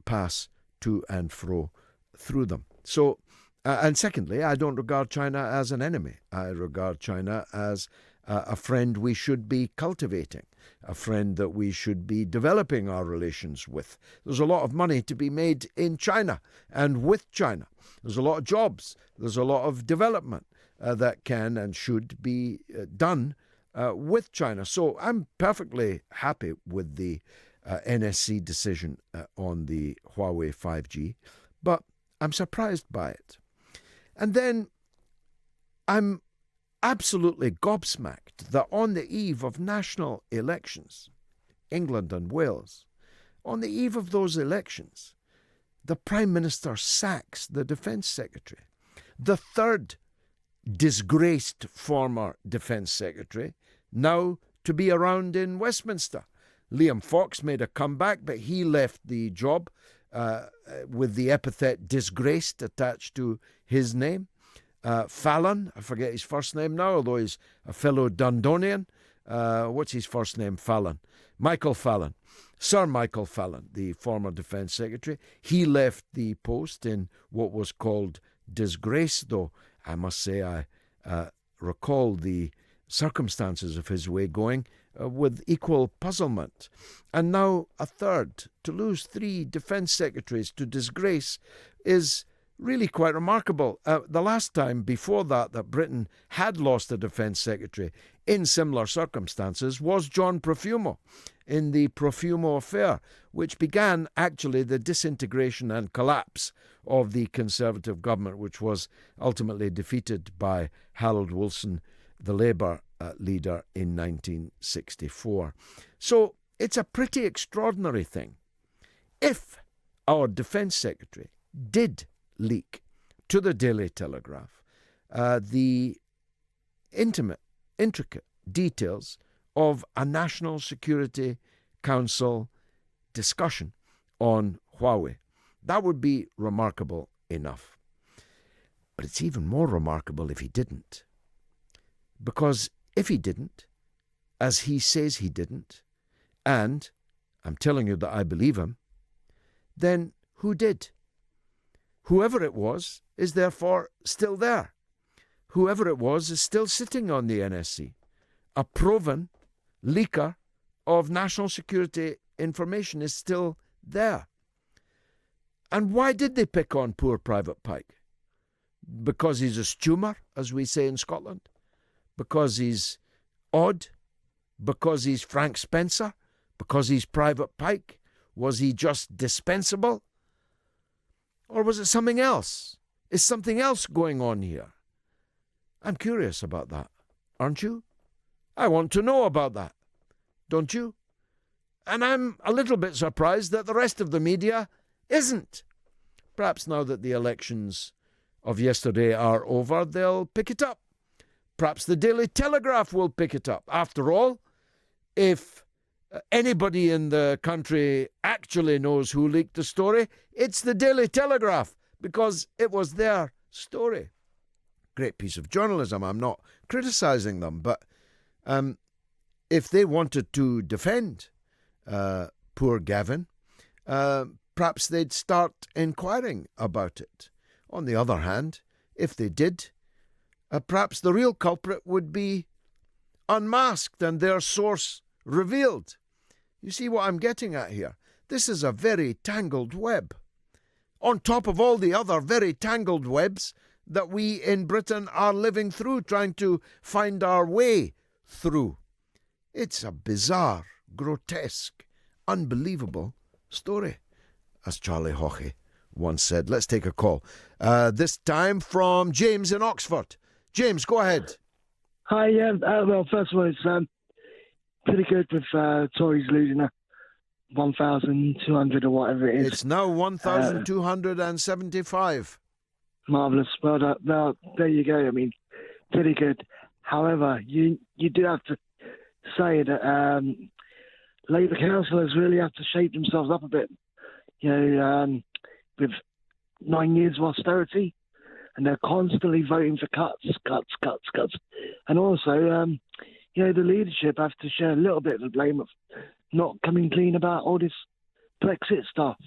pass to and fro through them. So, and secondly, I don't regard China as an enemy. I regard China as a friend we should be cultivating, a friend that we should be developing our relations with. There's a lot of money to be made in China and with China. There's a lot of jobs. There's a lot of development that can and should be done with China. So I'm perfectly happy with the NSC decision on the Huawei 5G, but I'm surprised by it. And then I'm absolutely gobsmacked that on the eve of national elections, England and Wales, on the eve of those elections, the Prime Minister sacks the Defence Secretary, the third disgraced former Defence Secretary, now to be around in Westminster. Liam Fox made a comeback, but he left the job with the epithet disgraced attached to his name. Fallon, I forget his first name now, although he's a fellow Dundonian. What's his first name? Fallon. Michael Fallon. Sir Michael Fallon, the former Defence Secretary. He left the post in what was called disgrace, though I must say I recall the circumstances of his way going with equal puzzlement. And now a third. To lose 3 Defence Secretaries to disgrace is really quite remarkable. The last time before that Britain had lost a Defence Secretary in similar circumstances was John Profumo in the Profumo affair, which began actually the disintegration and collapse of the Conservative government, which was ultimately defeated by Harold Wilson, the Labour leader, in 1964. So it's a pretty extraordinary thing. If our Defence Secretary did leak to the Daily Telegraph the intricate details of a National Security Council discussion on Huawei, that would be remarkable enough. But it's even more remarkable if he didn't. Because if he didn't, as he says he didn't, and I'm telling you that I believe him, then who did? Whoever it was is therefore still there. Whoever it was is still sitting on the NSC, a proven leaker of national security information is still there. And why did they pick on poor Private Pike? Because he's a stumer, as we say in Scotland? Because he's odd? Because he's Frank Spencer? Because he's Private Pike? Was he just dispensable? Or was it something else? Is something else going on here? I'm curious about that, aren't you? I want to know about that, don't you? And I'm a little bit surprised that the rest of the media isn't. Perhaps now that the elections of yesterday are over, they'll pick it up. Perhaps the Daily Telegraph will pick it up. After all, if anybody in the country actually knows who leaked the story, it's the Daily Telegraph, because it was their story. Great piece of journalism. I'm not criticising them, but if they wanted to defend poor Gavin, perhaps they'd start inquiring about it. On the other hand, if they did, perhaps the real culprit would be unmasked and their source revealed. You see what I'm getting at here? This is a very tangled web. On top of all the other very tangled webs that we in Britain are living through, trying to find our way through. It's a bizarre, grotesque, unbelievable story, as Charlie Haughey once said. Let's take a call. This time from James in Oxford. James, go ahead. Hi, well, first of all, it's pretty good with Tories losing 1,200 or whatever it is. It's now 1,275. Marvellous. Well, there you go. I mean, pretty good. However, you do have to say that Labour councillors really have to shape themselves up a bit. With 9 years of austerity, and they're constantly voting for cuts. And also, the leadership have to share a little bit of the blame of not coming clean about all this Brexit stuff.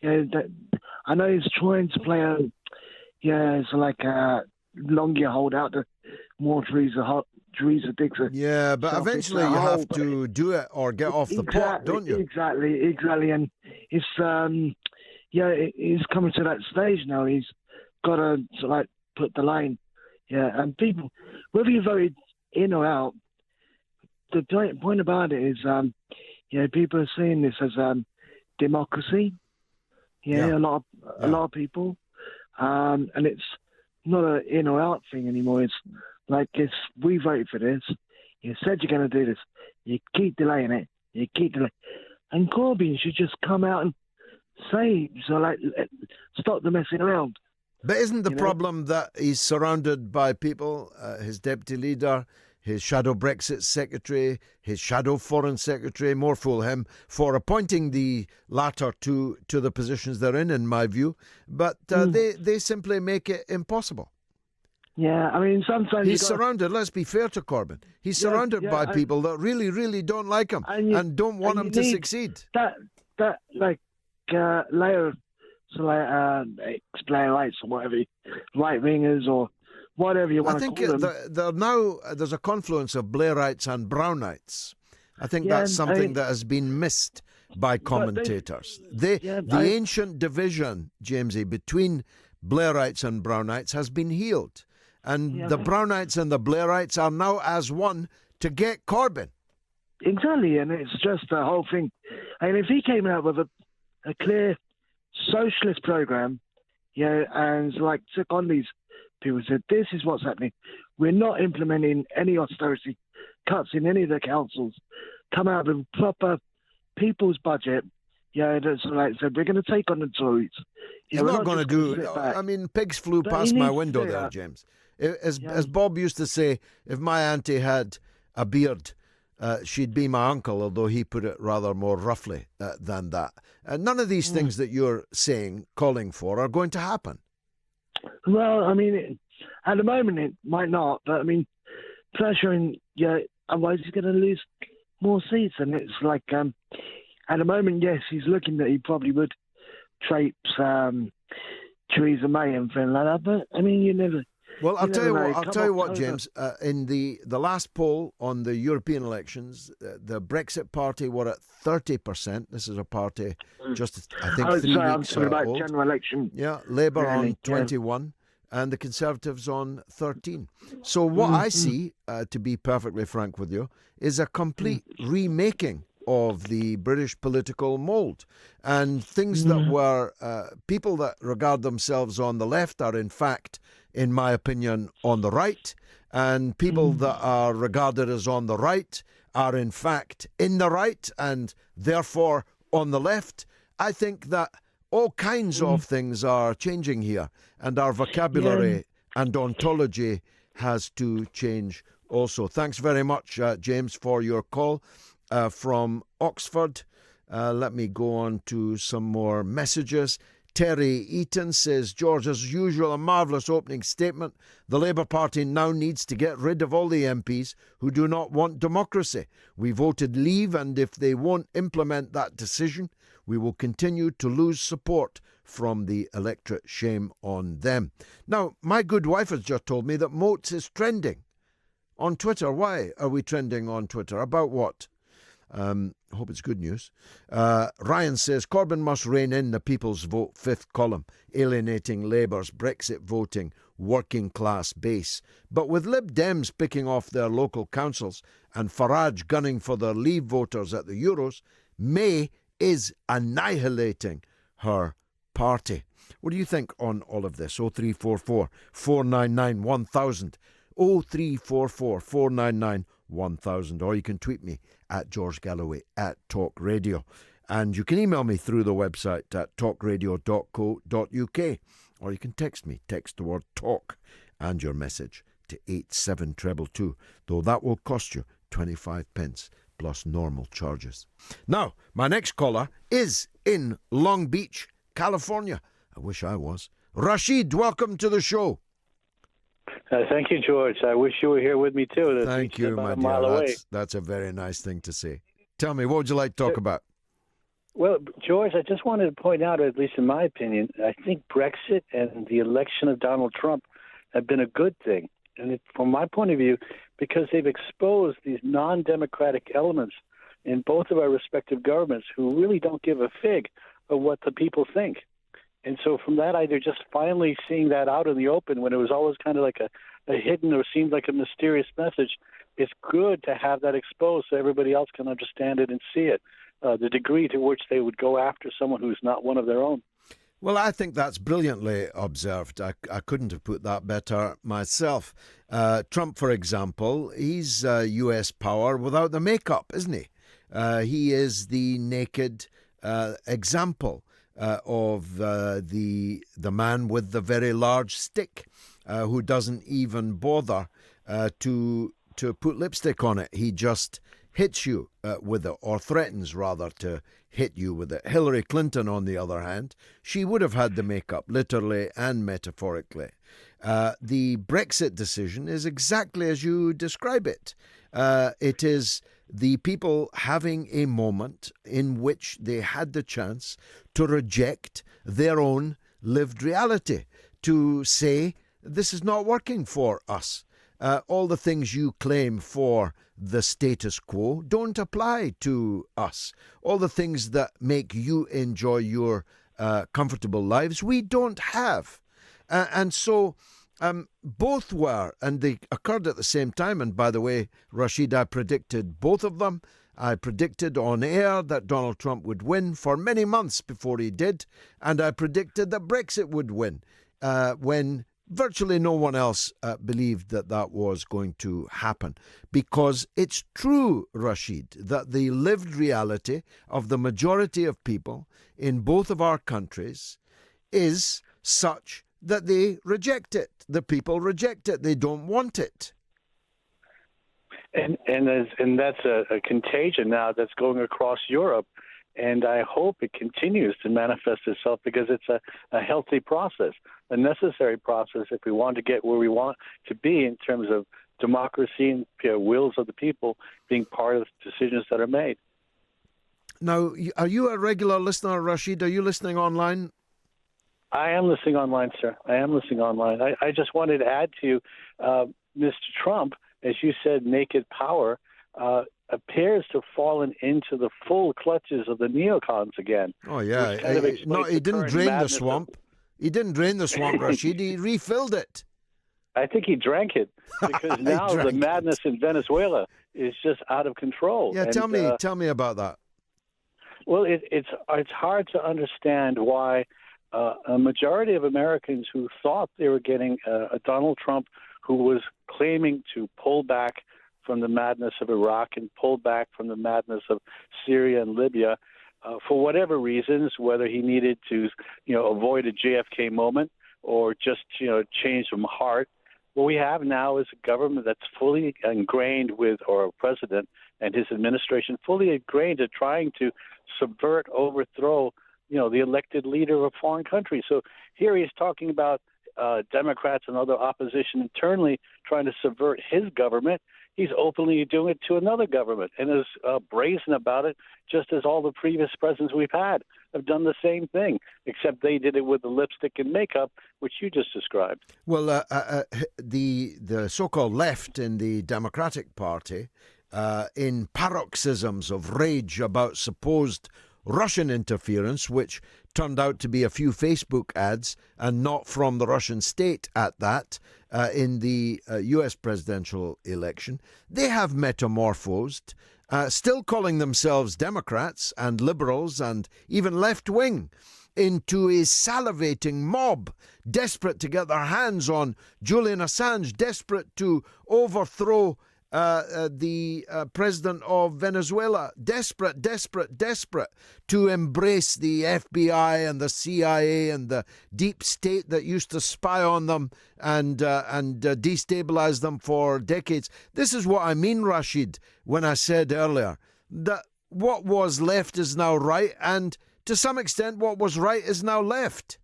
I know he's trying to play longer you hold out, the more Theresa digs it. Yeah, but eventually you have to do it or get off the pot, don't you? Exactly. And it's he's coming to that stage now. He's got to put the line. Yeah, and people, whether you voted in or out, the point about it is, people are seeing this as democracy. A lot of people, and it's not an in or out thing anymore. It's like, if we voted for this, you said you're going to do this, you keep delaying it, and Corbyn should just come out and say, stop the messing around. But isn't the problem that he's surrounded by people, his deputy leader, his shadow Brexit secretary, his shadow foreign secretary, more fool him, for appointing the latter to the positions they're in my view, but they simply make it impossible. Yeah, I mean, sometimes he's surrounded, let's be fair to Corbyn, he's surrounded by people that really, really don't like him and don't want him to succeed. That layer of ex-Blairites or whatever, right-wingers or whatever you want to call them. There's a confluence of Blairites and Brownites. I think that's something that has been missed by commentators. The ancient division, Jamesy, between Blairites and Brownites has been healed. And the Brownites and the Blairites are now as one to get Corbyn. Exactly, and it's just the whole thing. And if he came out with a clear socialist program, and took on these people and said, this is what's happening. We're not implementing any austerity cuts in any of the councils. Come out with a proper people's budget. That's said, we're going to take on the Tories. He's not going to do. I mean, pigs flew past my window there, James. As Bob used to say, if my auntie had a beard, she'd be my uncle, although he put it rather more roughly than that. None of these things that you're calling for, are going to happen. Well, I mean, at the moment it might not, but I mean, pressuring, otherwise he's going to lose more seats. And it's at the moment, yes, he's looking that he probably would traipse Theresa May and things like that, but I mean, you never... Well, I'll tell you what, James. In the last poll on the European elections, the Brexit Party were at 30%. This is a party just, I think, 3 weeks old. About general election. Yeah, Labour on 21, and the Conservatives on 13. So what I see, to be perfectly frank with you, is a complete remaking of the British political mould, and things that were people that regard themselves on the left are in fact, in my opinion, on the right, and people that are regarded as on the right are in fact in the right and therefore on the left. I think that all kinds of things are changing here, and our vocabulary and ontology has to change also. Thanks very much, James, for your call from Oxford. Let me go on to some more messages. Terry Eaton says, George, as usual, a marvellous opening statement. The Labour Party now needs to get rid of all the MPs who do not want democracy. We voted leave, and if they won't implement that decision, we will continue to lose support from the electorate. Shame on them. Now, my good wife has just told me that Moats is trending on Twitter. Why are we trending on Twitter? About what? I hope it's good news. Ryan says, Corbyn must rein in the People's Vote, fifth column, alienating Labour's Brexit voting working class base. But with Lib Dems picking off their local councils and Farage gunning for their Leave voters at the Euros, May is annihilating her party. What do you think on all of this? 0344 499 1000. 0344 499 1000. Or you can tweet me at George Galloway at Talk Radio. And you can email me through the website at talkradio.co.uk. Or you can text me. Text the word talk and your message to 87222, though that will cost you 25 pence plus normal charges. Now, my next caller is in Long Beach, California. I wish I was. Rashid, welcome to the show. Thank you, George. I wish you were here with me, too. Thank you, my dear. That's a very nice thing to say. Tell me, what would you like to talk about? Well, George, I just wanted to point out, at least in my opinion, I think Brexit and the election of Donald Trump have been a good thing. And from my point of view, because they've exposed these non-democratic elements in both of our respective governments who really don't give a fig of what the people think. And so from that, they're just finally seeing that out in the open when it was always kind of like a hidden or seemed like a mysterious message. It's good to have that exposed so everybody else can understand it and see it, the degree to which they would go after someone who's not one of their own. Well, I think that's brilliantly observed. I couldn't have put that better myself. Trump, for example, he's US power without the makeup, isn't he? He is the naked example of the man with the very large stick who doesn't even bother to put lipstick on it. He just hits you with it, or threatens rather to hit you with it. Hillary Clinton, on the other hand, she would have had the makeup, literally and metaphorically. The Brexit decision is exactly as you describe it. It is the people having a moment in which they had the chance to reject their own lived reality, to say, this is not working for us. All the things you claim for the status quo don't apply to us. All the things that make you enjoy your comfortable lives, we don't have. And so both were, and they occurred at the same time. And by the way, Rashid, I predicted both of them. I predicted on air that Donald Trump would win for many months before he did. And I predicted that Brexit would win when virtually no one else believed that that was going to happen. Because it's true, Rashid, that the lived reality of the majority of people in both of our countries is such that they reject it. The people reject it. They don't want it. And that's a contagion now that's going across Europe. And I hope it continues to manifest itself because it's a healthy process, a necessary process if we want to get where we want to be in terms of democracy and wills of the people being part of the decisions that are made. Now, are you a regular listener, Rashid? Are you listening online? I am listening online, sir. I am listening online. I just wanted to add to Mr. Trump, as you said, naked power appears to have fallen into the full clutches of the neocons again. Oh, yeah. He didn't drain the swamp. He didn't drain the swamp, Rashid. He refilled it. I think he drank it because now the madness in Venezuela is just out of control. Yeah, tell me about that. Well, it's hard to understand why a majority of Americans who thought they were getting a Donald Trump who was claiming to pull back from the madness of Iraq and pulled back from the madness of Syria and Libya for whatever reasons, whether he needed to, avoid a JFK moment or just, change from heart. What we have now is a government that's fully ingrained with, or a president and his administration fully ingrained at trying to subvert, overthrow, the elected leader of a foreign country. So here he's talking about Democrats and other opposition internally trying to subvert his government. He's openly doing it to another government and is brazen about it, just as all the previous presidents we've had have done the same thing, except they did it with the lipstick and makeup, which you just described. Well, the so-called left in the Democratic Party, in paroxysms of rage about supposed Russian interference, which turned out to be a few Facebook ads and not from the Russian state at that, in the US presidential election, they have metamorphosed, still calling themselves Democrats and liberals and even left-wing, into a salivating mob, desperate to get their hands on Julian Assange, desperate to overthrow the president of Venezuela, desperate to embrace the FBI and the CIA and the deep state that used to spy on them and destabilize them for decades. This is what I mean, Rashid, when I said earlier that what was left is now right, and to some extent what was right is now left.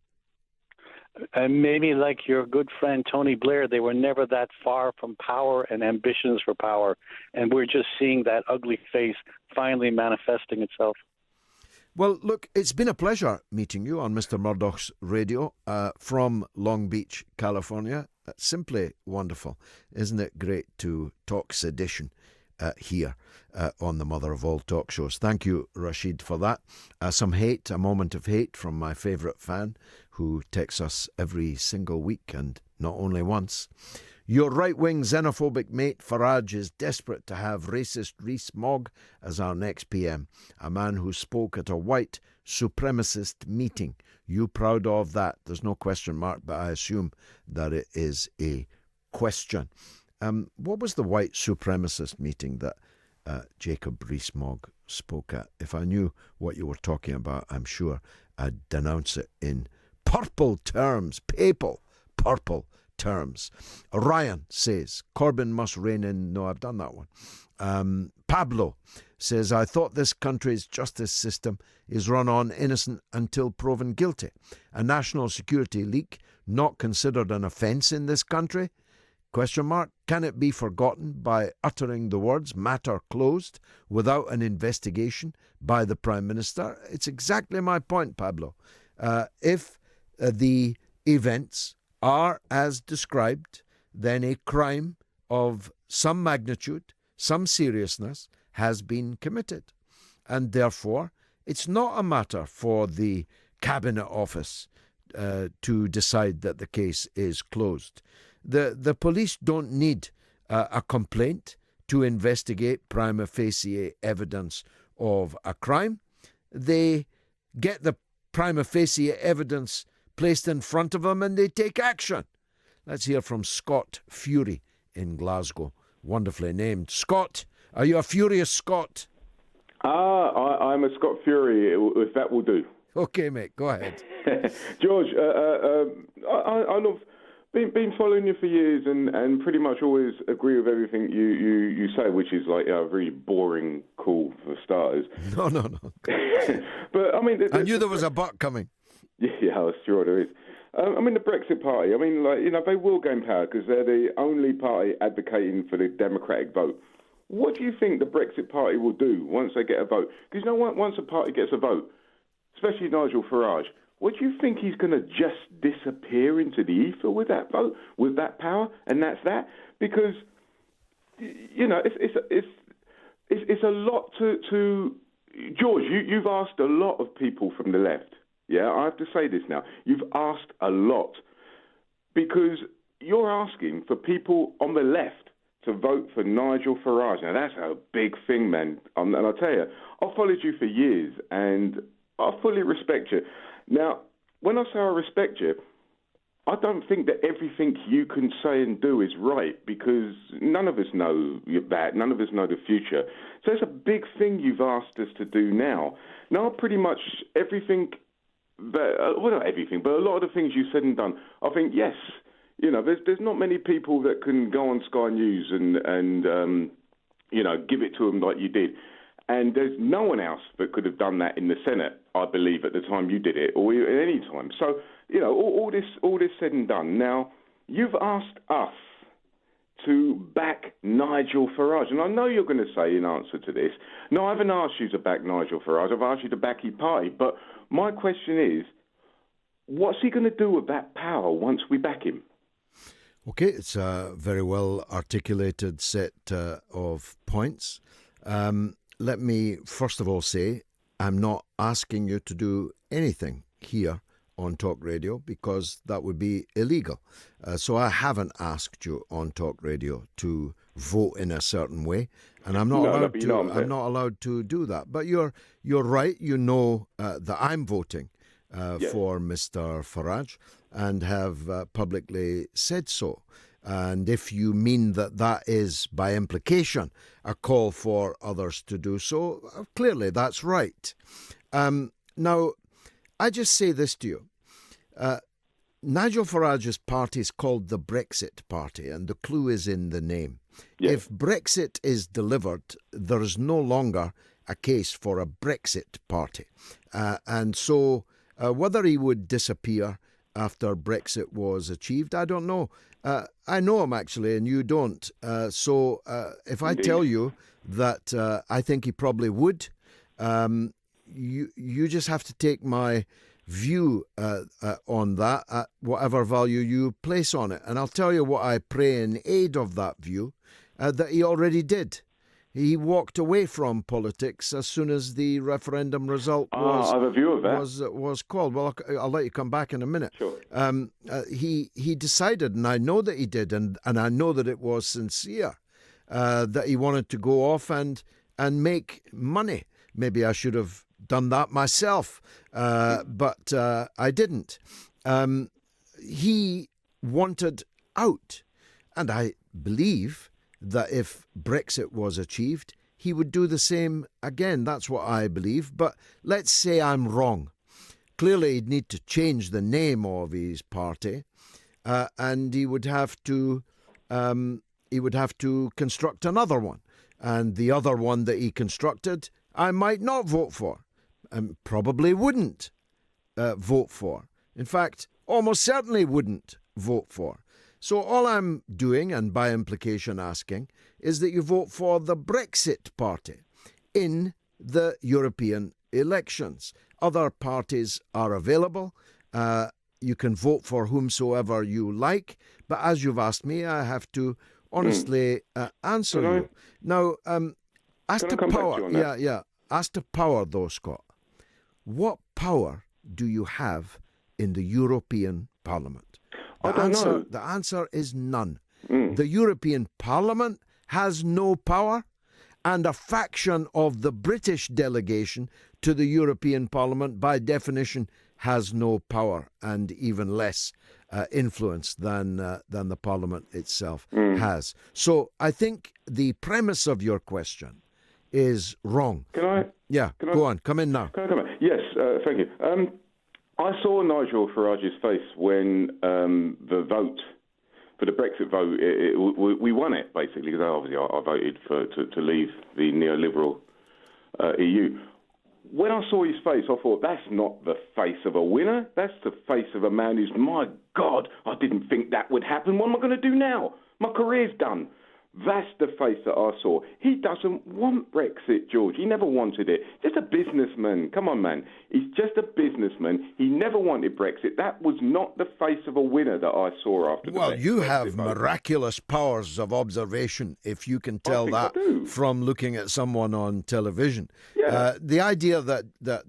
And maybe like your good friend Tony Blair, they were never that far from power and ambitions for power. And we're just seeing that ugly face finally manifesting itself. Well, look, it's been a pleasure meeting you on Mr. Murdoch's radio from Long Beach, California. That's simply wonderful. Isn't it great to talk sedition here on the mother of all talk shows? Thank you, Rashid, for that. Some hate, a moment of hate from my favourite fan who texts us every single week and not only once. Your right-wing xenophobic mate Farage is desperate to have racist Rees-Mogg as our next PM, a man who spoke at a white supremacist meeting. You proud of that? There's no question mark, but I assume that it is a question. What was the white supremacist meeting that Jacob Rees-Mogg spoke at? If I knew what you were talking about, I'm sure I'd denounce it in purple terms, papal purple terms. Ryan says, Corbyn must rein in. No, I've done that one. Pablo says, I thought this country's justice system is run on innocent until proven guilty. A national security leak not considered an offence in this country? Question mark. Can it be forgotten by uttering the words matter closed without an investigation by the Prime Minister? It's exactly my point, Pablo. If the events are as described, then a crime of some magnitude, some seriousness has been committed. And therefore, it's not a matter for the Cabinet Office to decide that the case is closed. The police don't need a complaint to investigate prima facie evidence of a crime. They get the prima facie evidence placed in front of them and they take action. Let's hear from Scott Fury in Glasgow. Wonderfully named. Scott, are you a furious Scot? I'm a Scott Fury, if that will do. Okay, mate, go ahead. George, I've been following you for years and pretty much always agree with everything you say, which is like a really boring call for starters. No. But I mean, I knew there was a but coming. Yeah, I was sure there is. I mean, the Brexit Party, they will gain power because they're the only party advocating for the democratic vote. What do you think the Brexit Party will do once they get a vote? Because once a party gets a vote, especially Nigel Farage, what do you think he's going to just disappear into the ether with that vote, with that power, and that's that? Because, it's a lot to George, you've asked a lot of people from the left. Yeah, I have to say this now. You've asked a lot because you're asking for people on the left to vote for Nigel Farage. Now, that's a big thing, man. And I'll tell you, I've followed you for years and I fully respect you. Now, when I say I respect you, I don't think that everything you can say and do is right, because none of us know that. None of us know the future. So it's a big thing you've asked us to do now. Now, pretty much everything, well, not everything, but a lot of the things you said and done, I think, yes, there's not many people that can go on Sky News and give it to them like you did. And there's no one else that could have done that in the Senate, I believe, at the time you did it, or at any time. So, all this said and done. Now, you've asked us to back Nigel Farage. And I know you're going to say in answer to this, no, I haven't asked you to back Nigel Farage. I've asked you to back his party. But my question is, what's he going to do with that power once we back him? Okay, it's a very well articulated set of points. Let me first of all say I'm not asking you to do anything here on Talk Radio, because that would be illegal. So I haven't asked you on Talk Radio to vote in a certain way, and I'm not allowed to. I'm not allowed to do that. But you're right. You know that I'm voting for Mr. Farage, and have publicly said so. And if you mean that is, by implication, a call for others to do so, clearly that's right. Now, I just say this to you. Nigel Farage's party is called the Brexit Party, and the clue is in the name. Yes. If Brexit is delivered, there is no longer a case for a Brexit Party. And so whether he would disappear after Brexit was achieved, I don't know. I know him, actually, and you don't. So if I tell you that I think he probably would, you just have to take my view on that at whatever value you place on it. And I'll tell you what I pray in aid of that view, that he already did. He walked away from politics as soon as the referendum result I have a view of that. was called. Well, I'll let you come back in a minute. Sure. He decided, and I know that he did, and I know that it was sincere, that he wanted to go off and make money. Maybe I should have done that myself, but I didn't. He wanted out, and I believe that if Brexit was achieved, he would do the same again. That's what I believe. But let's say I'm wrong. Clearly, he'd need to change the name of his party, and he would have to construct another one. And the other one that he constructed, I might not vote for, and probably wouldn't vote for. In fact, almost certainly wouldn't vote for. So all I'm doing, and by implication asking, is that you vote for the Brexit Party in the European elections. Other parties are available. You can vote for whomsoever you like. But as you've asked me, I have to honestly answer you. Now, as to power, as to power, though, Scott, what power do you have in the European Parliament? The answer is none. The European Parliament has no power, and a faction of the British delegation to the European Parliament, by definition, has no power and even less influence than the Parliament itself has. So I think the premise of your question is wrong. Can I? Yeah, go on. Come in now. Can I come in? Yes, thank you. I saw Nigel Farage's face when the vote, for the Brexit vote, we won it, basically, because obviously I voted to leave the neoliberal EU. When I saw his face, I thought, that's not the face of a winner. That's the face of a man who's, my God, I didn't think that would happen. What am I going to do now? My career's done. That's the face that I saw. He doesn't want Brexit, George. He never wanted it. Just a businessman. Come on, man. He's just a businessman. He never wanted Brexit. That was not the face of a winner that I saw after the Well, you have miraculous powers of observation, if you can tell that from looking at someone on television. Yeah. The idea that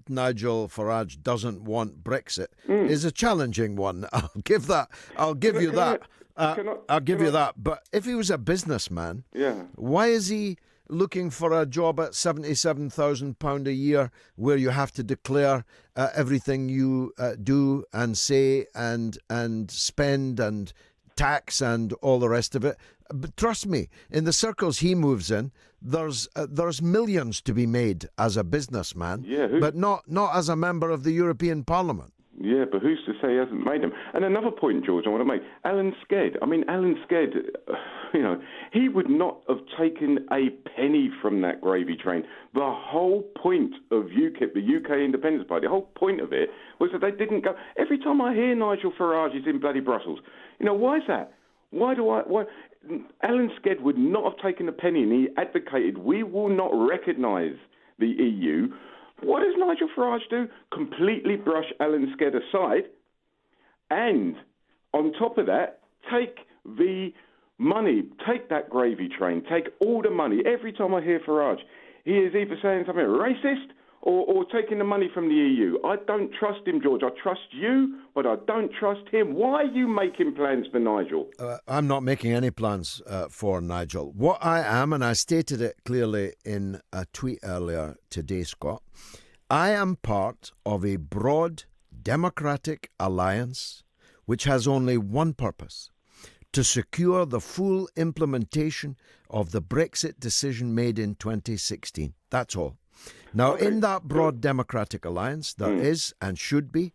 Nigel Farage doesn't want Brexit is a challenging one. I'll give you that. I'll give you that. But if he was a businessman, why is he looking for a job at £77,000 a year where you have to declare everything you do and say and spend and tax and all the rest of it. But trust me, in the circles he moves in, there's millions to be made as a businessman, but not as a member of the European Parliament. Yeah, but who's to say he hasn't made them? And another point, George, I want to make. Alan Sked. I mean, Alan Sked, he would not have taken a penny from that gravy train. The whole point of UKIP, the UK Independence Party, the whole point of it was that they didn't go. Every time I hear Nigel Farage is in bloody Brussels, why is that? Why? Alan Sked would not have taken a penny, and he advocated, we will not recognise the EU. What does Nigel Farage do? Completely brush Alan Sked aside, and on top of that, take the money, take that gravy train, take all the money. Every time I hear Farage, he is either saying something racist or taking the money from the EU. I don't trust him, George. I trust you, but I don't trust him. Why are you making plans for Nigel? I'm not making any plans for Nigel. What I am, and I stated it clearly in a tweet earlier today, Scott, I am part of a broad democratic alliance which has only one purpose: to secure the full implementation of the Brexit decision made in 2016. That's all. Now, in that broad democratic alliance, there is and should be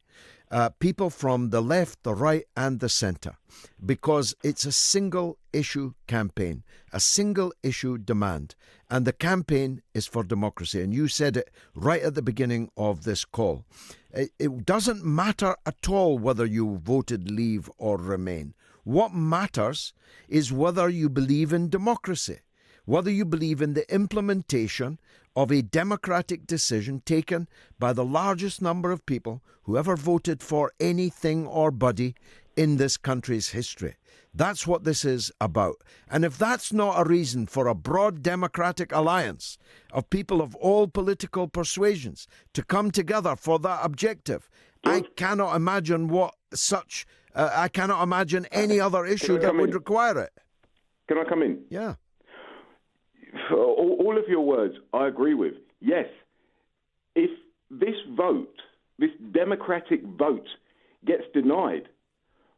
people from the left, the right and the centre, because it's a single issue campaign, a single issue demand. And the campaign is for democracy. And you said it right at the beginning of this call. It doesn't matter at all whether you voted Leave or Remain. What matters is whether you believe in democracy, whether you believe in the implementation of a democratic decision taken by the largest number of people who ever voted for anything or body in this country's history. That's what this is about. And if that's not a reason for a broad democratic alliance of people of all political persuasions to come together for that objective, I cannot imagine I cannot imagine any other issue that would require it. Can I come in? Yeah. All of your words, I agree with. Yes, if this vote, this democratic vote, gets denied,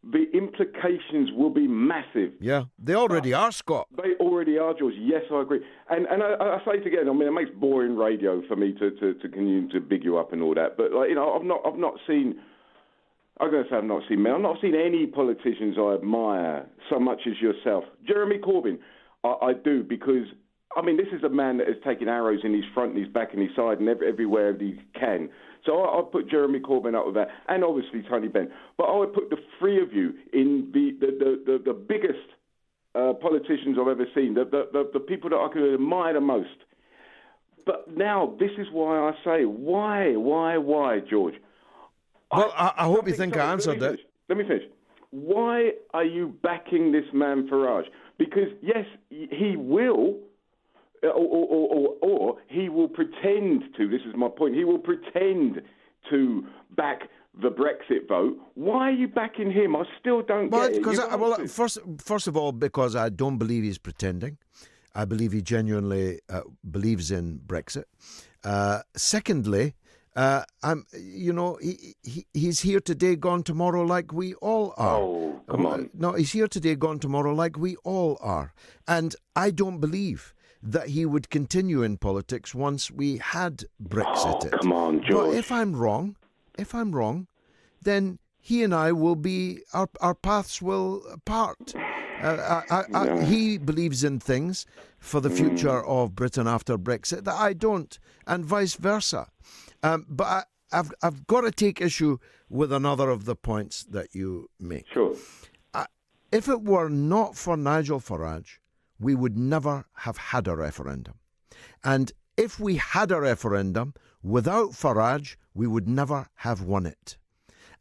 the implications will be massive. Yeah, they already are, Scott. They already are, George. Yes, I agree. And I say it again. I mean, it makes boring radio for me to continue to big you up and all that. But I've not seen. I'm going to say I've not seen any politicians I admire so much as yourself, Jeremy Corbyn. I do, because I mean, this is a man that has taken arrows in his front and his back and his side and everywhere he can. So I'll put Jeremy Corbyn up with that, and obviously Tony Benn. But I would put the three of you in the biggest politicians I've ever seen, the people that I could admire the most. But now this is why I say, why, George? Well, I hope you think I answered it. Let me finish. Why are you backing this man Farage? Because yes, he will. Or he will pretend to, this is my point, he will pretend to back the Brexit vote. Why are you backing him? I still don't get it. First of all, because I don't believe he's pretending. I believe he genuinely believes in Brexit. Secondly, he's here today, gone tomorrow, like we all are. Oh, come on. No, he's here today, gone tomorrow, like we all are. And I don't believe that he would continue in politics once we had Brexited. Oh, come on, George. But if I'm wrong, then he and I will be, our paths will part. He believes in things for the future of Britain after Brexit that I don't, and vice versa. But I've got to take issue with another of the points that you make. Sure. If it were not for Nigel Farage, we would never have had a referendum. And if we had a referendum without Farage, we would never have won it.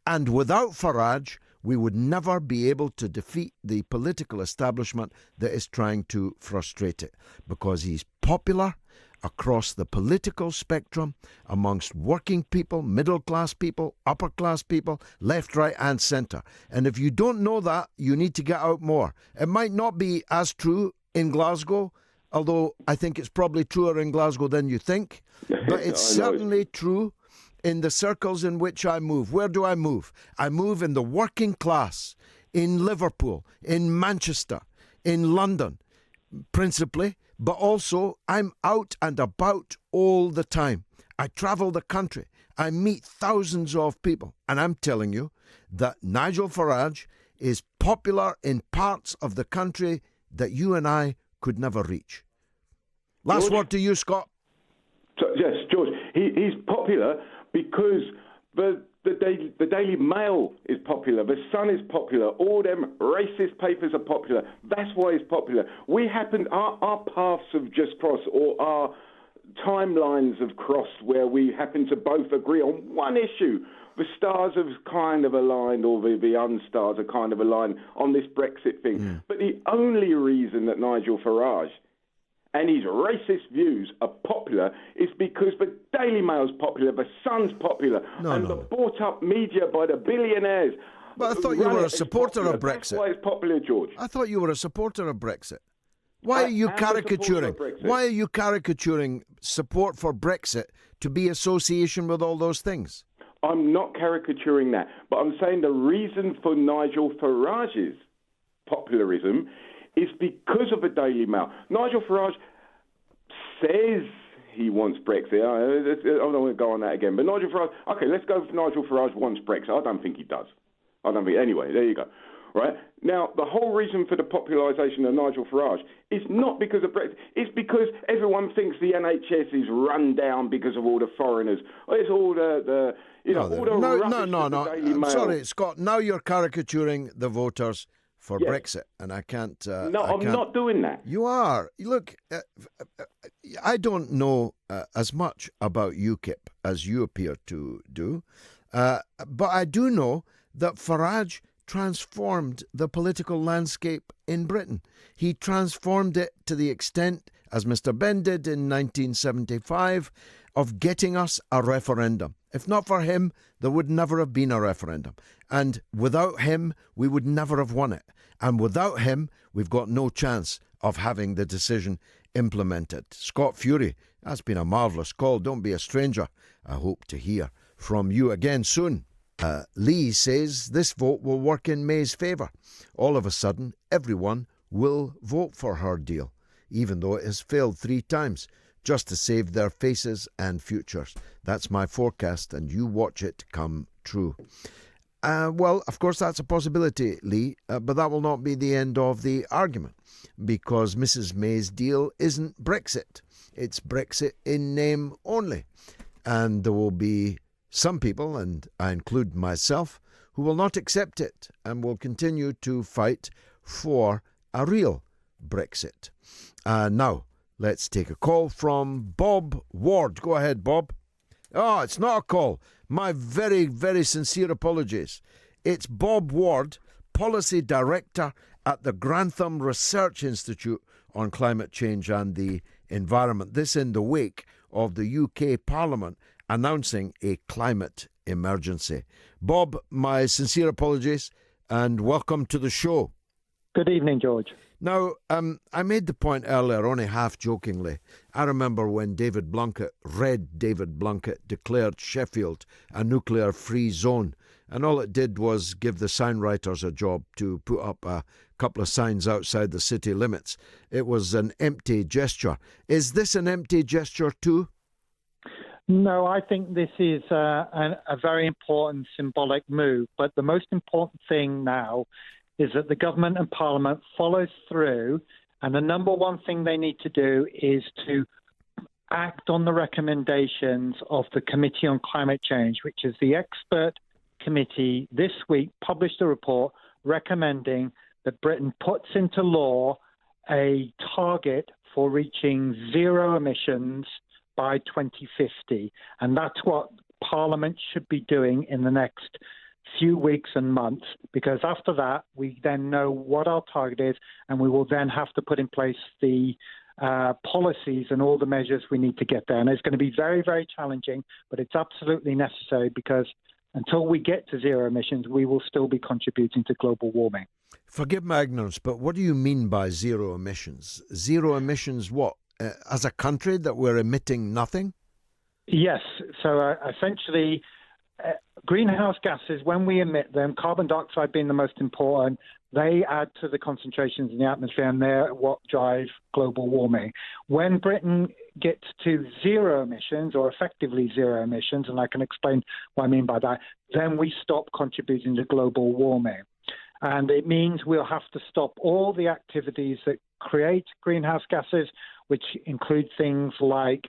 And without Farage, we would never be able to defeat the political establishment that is trying to frustrate it, because he's popular across the political spectrum amongst working people, middle-class people, upper-class people, left, right and centre. And if you don't know that, you need to get out more. It might not be as true in Glasgow although I think it's probably truer in Glasgow than you think. But it's certainly true in the circles in which I move. Where do I move? I move in the working class, in Liverpool, in Manchester, in London, principally, but also I'm out and about all the time. I travel the country. I meet thousands of people. And I'm telling you that Nigel Farage is popular in parts of the country that you and I could never reach. Last George? word to you, Scott. Yes, George. He's popular because the Daily Mail is popular. The Sun is popular. All them racist papers are popular. That's why he's popular. Our paths have just crossed, or our timelines have crossed, where we happen to both agree on one issue. The stars have kind of aligned, or the unstars are kind of aligned on this Brexit thing. Mm. But the only reason that Nigel Farage and his racist views are popular is because the Daily Mail's popular, the Sun's popular, the bought-up media by the billionaires. But I thought you were a supporter of Brexit. That's why it's popular, George. I thought you were a supporter of Brexit. Why are you caricaturing? Why are you caricaturing support for Brexit to be association with all those things? I'm not caricaturing that, but I'm saying the reason for Nigel Farage's popularism is because of the Daily Mail. Nigel Farage says he wants Brexit. I don't want to go on that again. But Nigel Farage, okay, let's go for Nigel Farage wants Brexit. I don't think he does. Anyway, there you go. Right? Now, the whole reason for the popularisation of Nigel Farage is not because of Brexit. It's because everyone thinks the NHS is run down because of all the foreigners. It's all the Daily Mail. Sorry, Scott. Now you're caricaturing the voters for Brexit, and I can't. I'm not doing that. You are. Look, I don't know as much about UKIP as you appear to do, but I do know that Farage transformed the political landscape in Britain. He transformed it to the extent, as Mr. Benn did in 1975, of getting us a referendum. If not for him, there would never have been a referendum. And without him, we would never have won it. And without him, we've got no chance of having the decision implemented. Scott Fury, that's been a marvellous call. Don't be a stranger. I hope to hear from you again soon. Lee says this vote will work in May's favour. All of a sudden, everyone will vote for her deal, even though it has failed 3 times, just to save their faces and futures. That's my forecast, and you watch it come true. Well, of course, that's a possibility, Lee, but that will not be the end of the argument, because Mrs. May's deal isn't Brexit. It's Brexit in name only. And there will be some people, and I include myself, who will not accept it and will continue to fight for a real Brexit. Now, let's take a call from Bob Ward. Go ahead, Bob. Oh, it's not a call. My very, very sincere apologies. It's Bob Ward, Policy Director at the Grantham Research Institute on Climate Change and the Environment. This in the wake of the UK Parliament announcing a climate emergency. Bob, my sincere apologies and welcome to the show. Good evening, George. Now, I made the point earlier, only half jokingly. I remember when David Blunkett declared Sheffield a nuclear-free zone, and all it did was give the signwriters a job to put up a couple of signs outside the city limits. It was an empty gesture. Is this an empty gesture too? No, I think this is a very important symbolic move. But the most important thing now is that the government and Parliament follows through. And the number one thing they need to do is to act on the recommendations of the Committee on Climate Change, which is the expert committee this week published a report recommending that Britain puts into law a target for reaching zero emissions by 2050. And that's what Parliament should be doing in the next few weeks and months, because after that, we then know what our target is, and we will then have to put in place the policies and all the measures we need to get there. And it's going to be very, very challenging, but it's absolutely necessary, because until we get to zero emissions, we will still be contributing to global warming. Forgive my ignorance, but what do you mean by zero emissions? Zero emissions what? As a country that we're emitting nothing? Yes. So essentially, greenhouse gases, when we emit them, carbon dioxide being the most important, they add to the concentrations in the atmosphere, and they're what drive global warming. When Britain gets to zero emissions, or effectively zero emissions, and I can explain what I mean by that, then we stop contributing to global warming. And it means we'll have to stop all the activities that create greenhouse gases, which include things like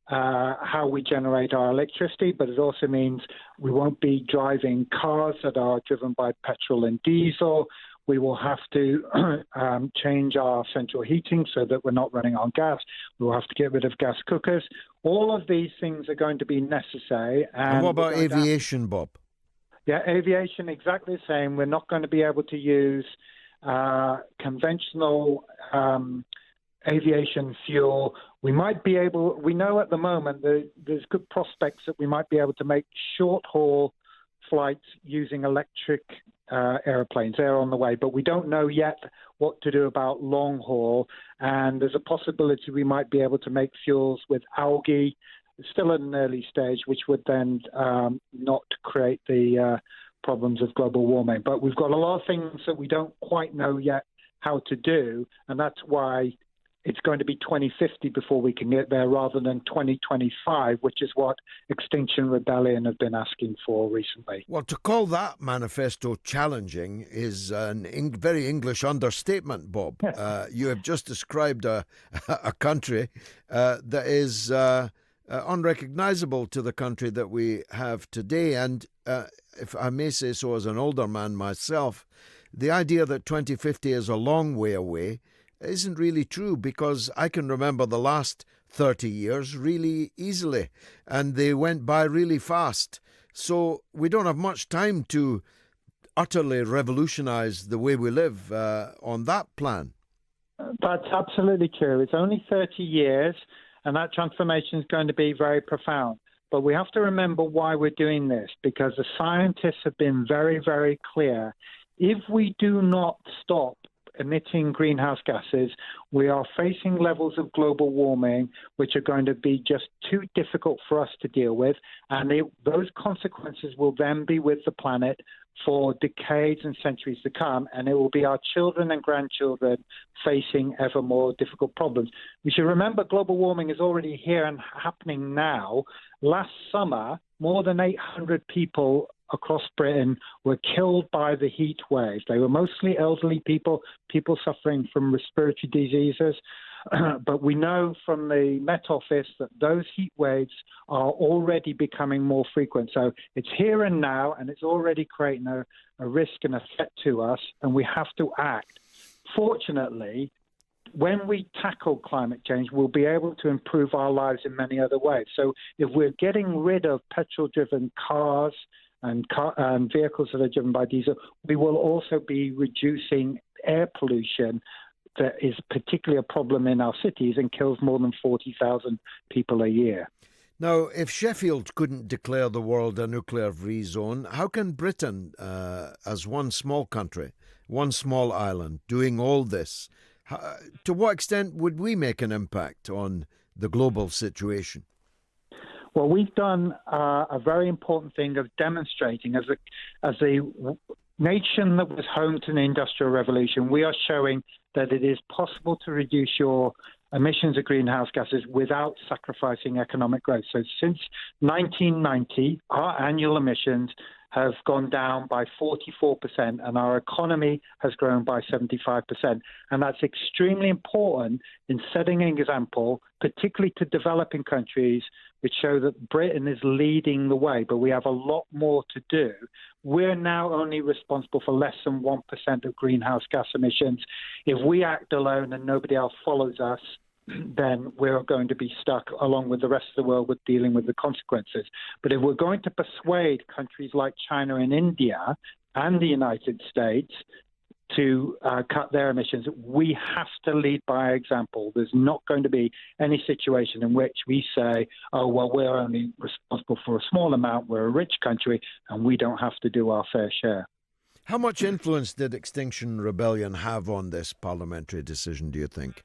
how we generate our electricity, but it also means we won't be driving cars that are driven by petrol and diesel. We will have to change our central heating so that we're not running on gas. We will have to get rid of gas cookers. All of these things are going to be necessary. And what about aviation, Bob? Yeah, aviation, exactly the same. We're not going to be able to use conventional aviation fuel. We might be able, we know at the moment there's good prospects that we might be able to make short-haul flights using electric airplanes. They're on the way, but we don't know yet what to do about long-haul. And there's a possibility we might be able to make fuels with algae, still at an early stage, which would then not create the problems of global warming. But we've got a lot of things that we don't quite know yet how to do, and that's why it's going to be 2050 before we can get there rather than 2025, which is what Extinction Rebellion have been asking for recently. Well, to call that manifesto challenging is a very English understatement, Bob. You have just described a country that is unrecognizable to the country that we have today. And if I may say so as an older man myself, the idea that 2050 is a long way away isn't really true, because I can remember the last 30 years really easily, and they went by really fast. So we don't have much time to utterly revolutionize the way we live on that plan. That's absolutely true. It's only 30 years, and that transformation is going to be very profound. But we have to remember why we're doing this, because the scientists have been very, very clear. If we do not stop emitting greenhouse gases, we are facing levels of global warming which are going to be just too difficult for us to deal with, and those consequences will then be with the planet for decades and centuries to come, and it will be our children and grandchildren facing ever more difficult problems. We should remember global warming is already here and happening now. Last summer, more than 800 people across Britain were killed by the heat waves. They were mostly elderly people suffering from respiratory diseases. But we know from the Met Office that those heat waves are already becoming more frequent. So it's here and now, and it's already creating a risk and a threat to us, and we have to act. Fortunately, when we tackle climate change, we'll be able to improve our lives in many other ways. So if we're getting rid of petrol-driven cars and vehicles that are driven by diesel, we will also be reducing air pollution that is particularly a problem in our cities and kills more than 40,000 people a year. Now, if Sheffield couldn't declare the world a nuclear-free zone, how can Britain, as one small country, one small island, doing all this, to what extent would we make an impact on the global situation? Well, we've done a very important thing of demonstrating as a nation that was home to the Industrial Revolution, we are showing that it is possible to reduce your emissions of greenhouse gases without sacrificing economic growth. So since 1990, our annual emissions have gone down by 44%, and our economy has grown by 75%. And that's extremely important in setting an example, particularly to developing countries, which show that Britain is leading the way, but we have a lot more to do. We're now only responsible for less than 1% of greenhouse gas emissions. If we act alone and nobody else follows us, then we're going to be stuck along with the rest of the world with dealing with the consequences. But if we're going to persuade countries like China and India and the United States to cut their emissions, we have to lead by example. There's not going to be any situation in which we say, oh, well, we're only responsible for a small amount, we're a rich country, and we don't have to do our fair share. How much influence did Extinction Rebellion have on this parliamentary decision, do you think?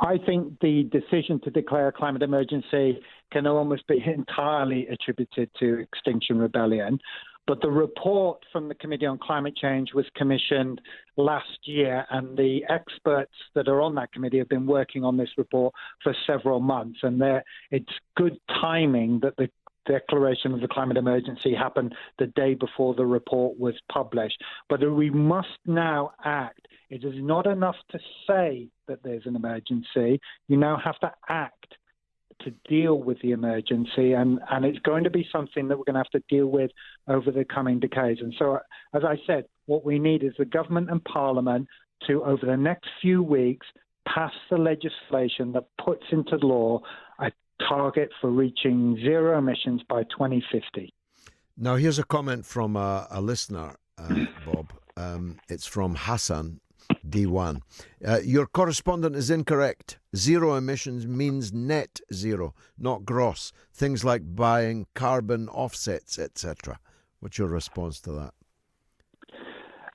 I think the decision to declare a climate emergency can almost be entirely attributed to Extinction Rebellion. But the report from the Committee on Climate Change was commissioned last year, and the experts that are on that committee have been working on this report for several months. And it's good timing that the declaration of the climate emergency happened the day before the report was published. But we must now act. It is not enough to say that there's an emergency. You now have to act to deal with the emergency, and it's going to be something that we're going to have to deal with over the coming decades. And so, as I said, what we need is the government and parliament to, over the next few weeks, pass the legislation that puts into law a target for reaching zero emissions by 2050. Now, here's a comment from a listener, Bob. It's from Hassan D1. Your correspondent is incorrect. Zero emissions means net zero, not gross. Things like buying carbon offsets, etc. What's your response to that?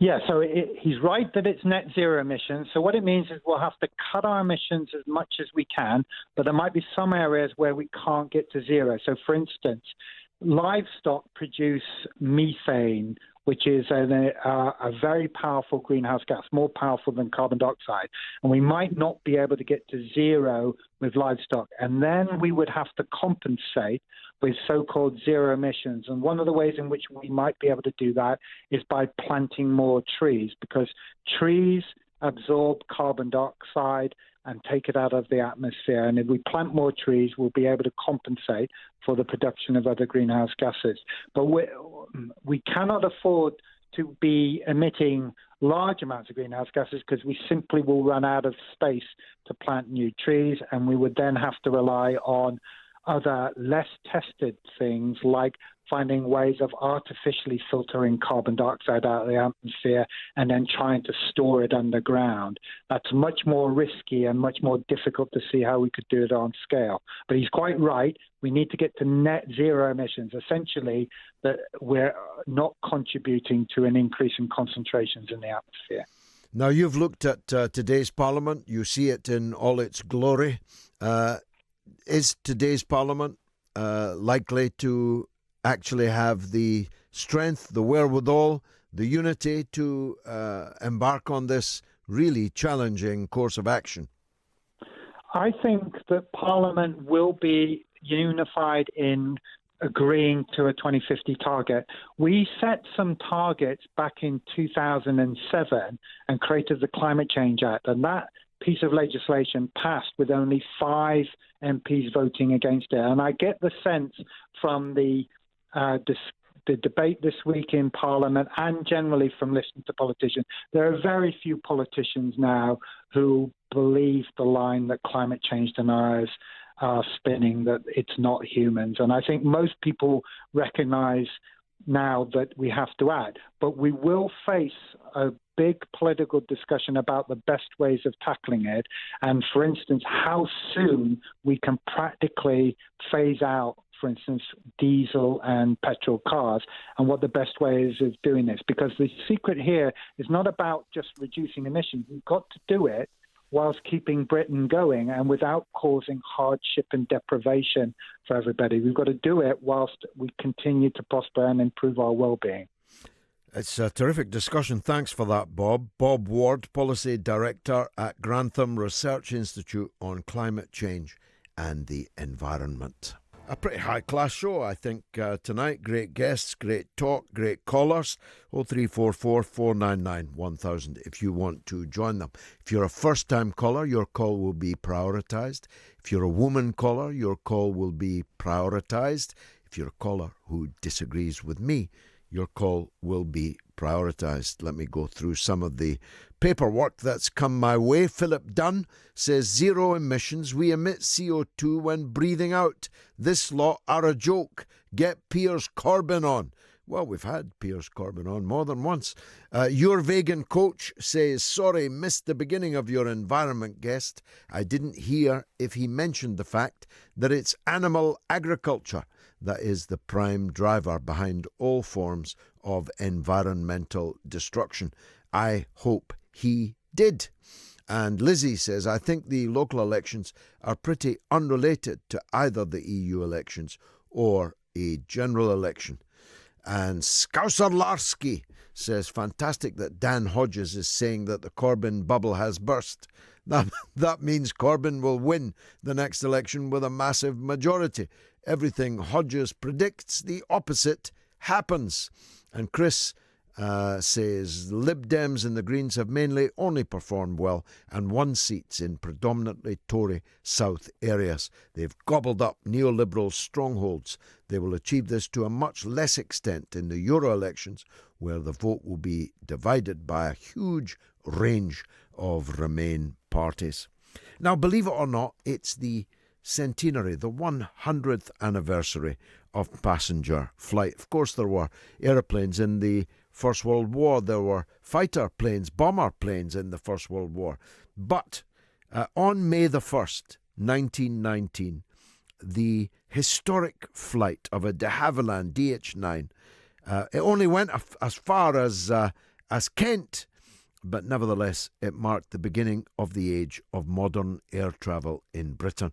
Yeah, so he's right that it's net zero emissions. So what it means is we'll have to cut our emissions as much as we can, but there might be some areas where we can't get to zero. So, for instance, livestock produce methane, which is a very powerful greenhouse gas, more powerful than carbon dioxide. And we might not be able to get to zero with livestock. And then we would have to compensate with so-called zero emissions. And one of the ways in which we might be able to do that is by planting more trees, because trees absorb carbon dioxide and take it out of the atmosphere. And if we plant more trees, we'll be able to compensate for the production of other greenhouse gases. But we cannot afford to be emitting large amounts of greenhouse gases because we simply will run out of space to plant new trees, and we would then have to rely on other less tested things like finding ways of artificially filtering carbon dioxide out of the atmosphere and then trying to store it underground. That's much more risky and much more difficult to see how we could do it on scale. But he's quite right. We need to get to net zero emissions, essentially that we're not contributing to an increase in concentrations in the atmosphere. Now, you've looked at today's Parliament. You see it in all its glory. Is today's Parliament likely to actually have the strength, the wherewithal, the unity to embark on this really challenging course of action? I think that Parliament will be unified in agreeing to a 2050 target. We set some targets back in 2007 and created the Climate Change Act, and that piece of legislation passed with only 5 MPs voting against it. And I get the sense from the debate this week in Parliament and generally from listening to politicians, there are very few politicians now who believe the line that climate change deniers are spinning, that it's not humans. And I think most people recognize now that we have to act. But we will face a big political discussion about the best ways of tackling it. And, for instance, how soon we can practically phase out, for instance, diesel and petrol cars, and what the best way is of doing this. Because the secret here is not about just reducing emissions. We've got to do it whilst keeping Britain going and without causing hardship and deprivation for everybody. We've got to do it whilst we continue to prosper and improve our well-being. It's a terrific discussion. Thanks for that, Bob. Bob Ward, Policy Director at Grantham Research Institute on Climate Change and the Environment. A pretty high-class show, I think, tonight. Great guests, great talk, great callers. 0344 499 1000 if you want to join them. If you're a first-time caller, your call will be prioritised. If you're a woman caller, your call will be prioritised. If you're a caller who disagrees with me, your call will be prioritised. Let me go through some of the paperwork that's come my way. Philip Dunn says, zero emissions. We emit CO2 when breathing out. This lot are a joke. Get Piers Corbyn on. Well, we've had Piers Corbyn on more than once. Your vegan coach says, sorry, missed the beginning of your environment guest. I didn't hear if he mentioned the fact that it's animal agriculture that is the prime driver behind all forms of environmental destruction. I hope he did. And Lizzie says, I think the local elections are pretty unrelated to either the EU elections or a general election. And Scouser Larsky says, fantastic that Dan Hodges is saying that the Corbyn bubble has burst. That means Corbyn will win the next election with a massive majority. Everything Hodges predicts, the opposite happens. And Chris says, Lib Dems and the Greens have mainly only performed well and won seats in predominantly Tory South areas. They've gobbled up neoliberal strongholds. They will achieve this to a much less extent in the Euro elections, where the vote will be divided by a huge range of Remain parties. Now, believe it or not, it's the Centenary, the 100th anniversary of passenger flight. Of course, there were aeroplanes in the First World War. There were fighter planes, bomber planes in the First World War. But on May the 1st, 1919, the historic flight of a de Havilland DH-9, it only went as far as Kent, but nevertheless it marked the beginning of the age of modern air travel in Britain.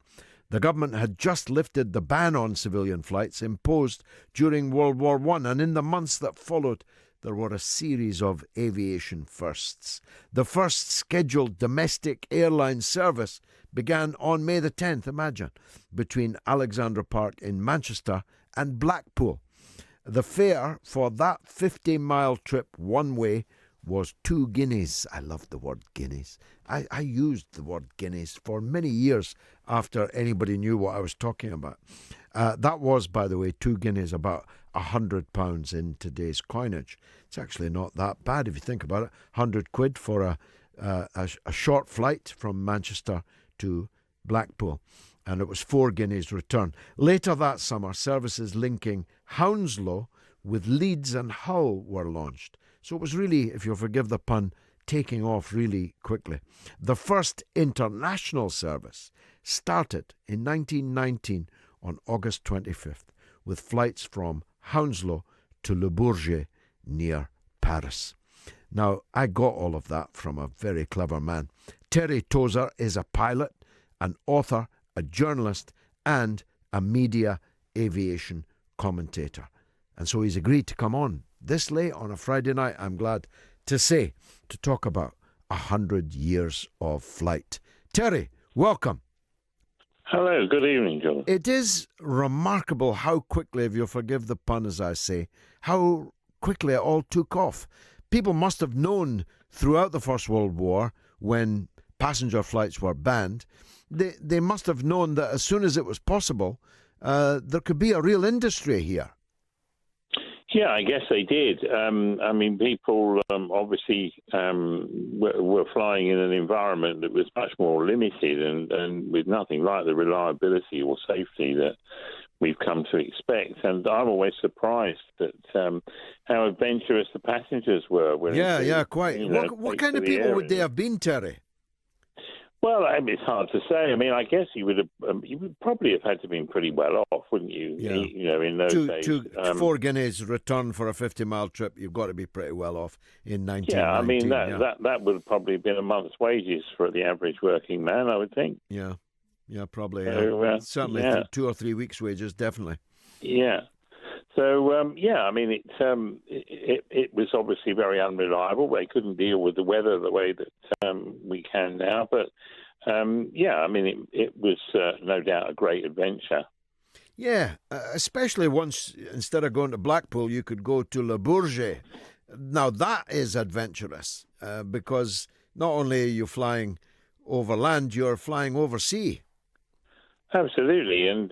The government had just lifted the ban on civilian flights imposed during World War I, and in the months that followed, there were a series of aviation firsts. The first scheduled domestic airline service began on May the 10th, imagine, between Alexandra Park in Manchester and Blackpool. The fare for that 50-mile trip one way was 2 guineas. I love the word guineas. I used the word guineas for many years after anybody knew what I was talking about. That was, by the way, 2 guineas, about £100 in today's coinage. It's actually not that bad if you think about it. 100 quid for a short flight from Manchester to Blackpool. And it was 4 guineas return. Later that summer, services linking Hounslow with Leeds and Hull were launched. So it was really, if you'll forgive the pun, taking off really quickly. The first international service started in 1919 on August 25th with flights from Hounslow to Le Bourget near Paris. Now, I got all of that from a very clever man. Terry Tozer is a pilot, an author, a journalist, and a media aviation commentator. And so he's agreed to come on this late on a Friday night, I'm glad to say, to talk about 100 years of flight. Terry, welcome. Hello, good evening, John. It is remarkable how quickly, if you'll forgive the pun as I say, how quickly it all took off. People must have known throughout the First World War, when passenger flights were banned, they must have known that as soon as it was possible, there could be a real industry here. Yeah, I guess they did. I mean, people obviously were flying in an environment that was much more limited and with nothing like the reliability or safety that we've come to expect. And I'm always surprised at how adventurous the passengers were. Quite. What kind of people would they have been, Terry? Well, I mean, it's hard to say. I mean, I guess you would probably have had to been pretty well off, wouldn't you? Yeah. You know, in those days. 4 guineas return for a 50-mile trip. You've got to be pretty well off in 1919. Yeah, I mean, that would have probably been a month's wages for the average working man, I would think. Yeah, probably. So, certainly 2 or 3 weeks' wages, definitely. Yeah. So, I mean, it was obviously very unreliable. They couldn't deal with the weather the way that we can now. But, I mean, it was no doubt a great adventure. Yeah, especially once, instead of going to Blackpool, you could go to Le Bourget. Now, that is adventurous because not only are you flying over land, you're flying over sea. Absolutely, and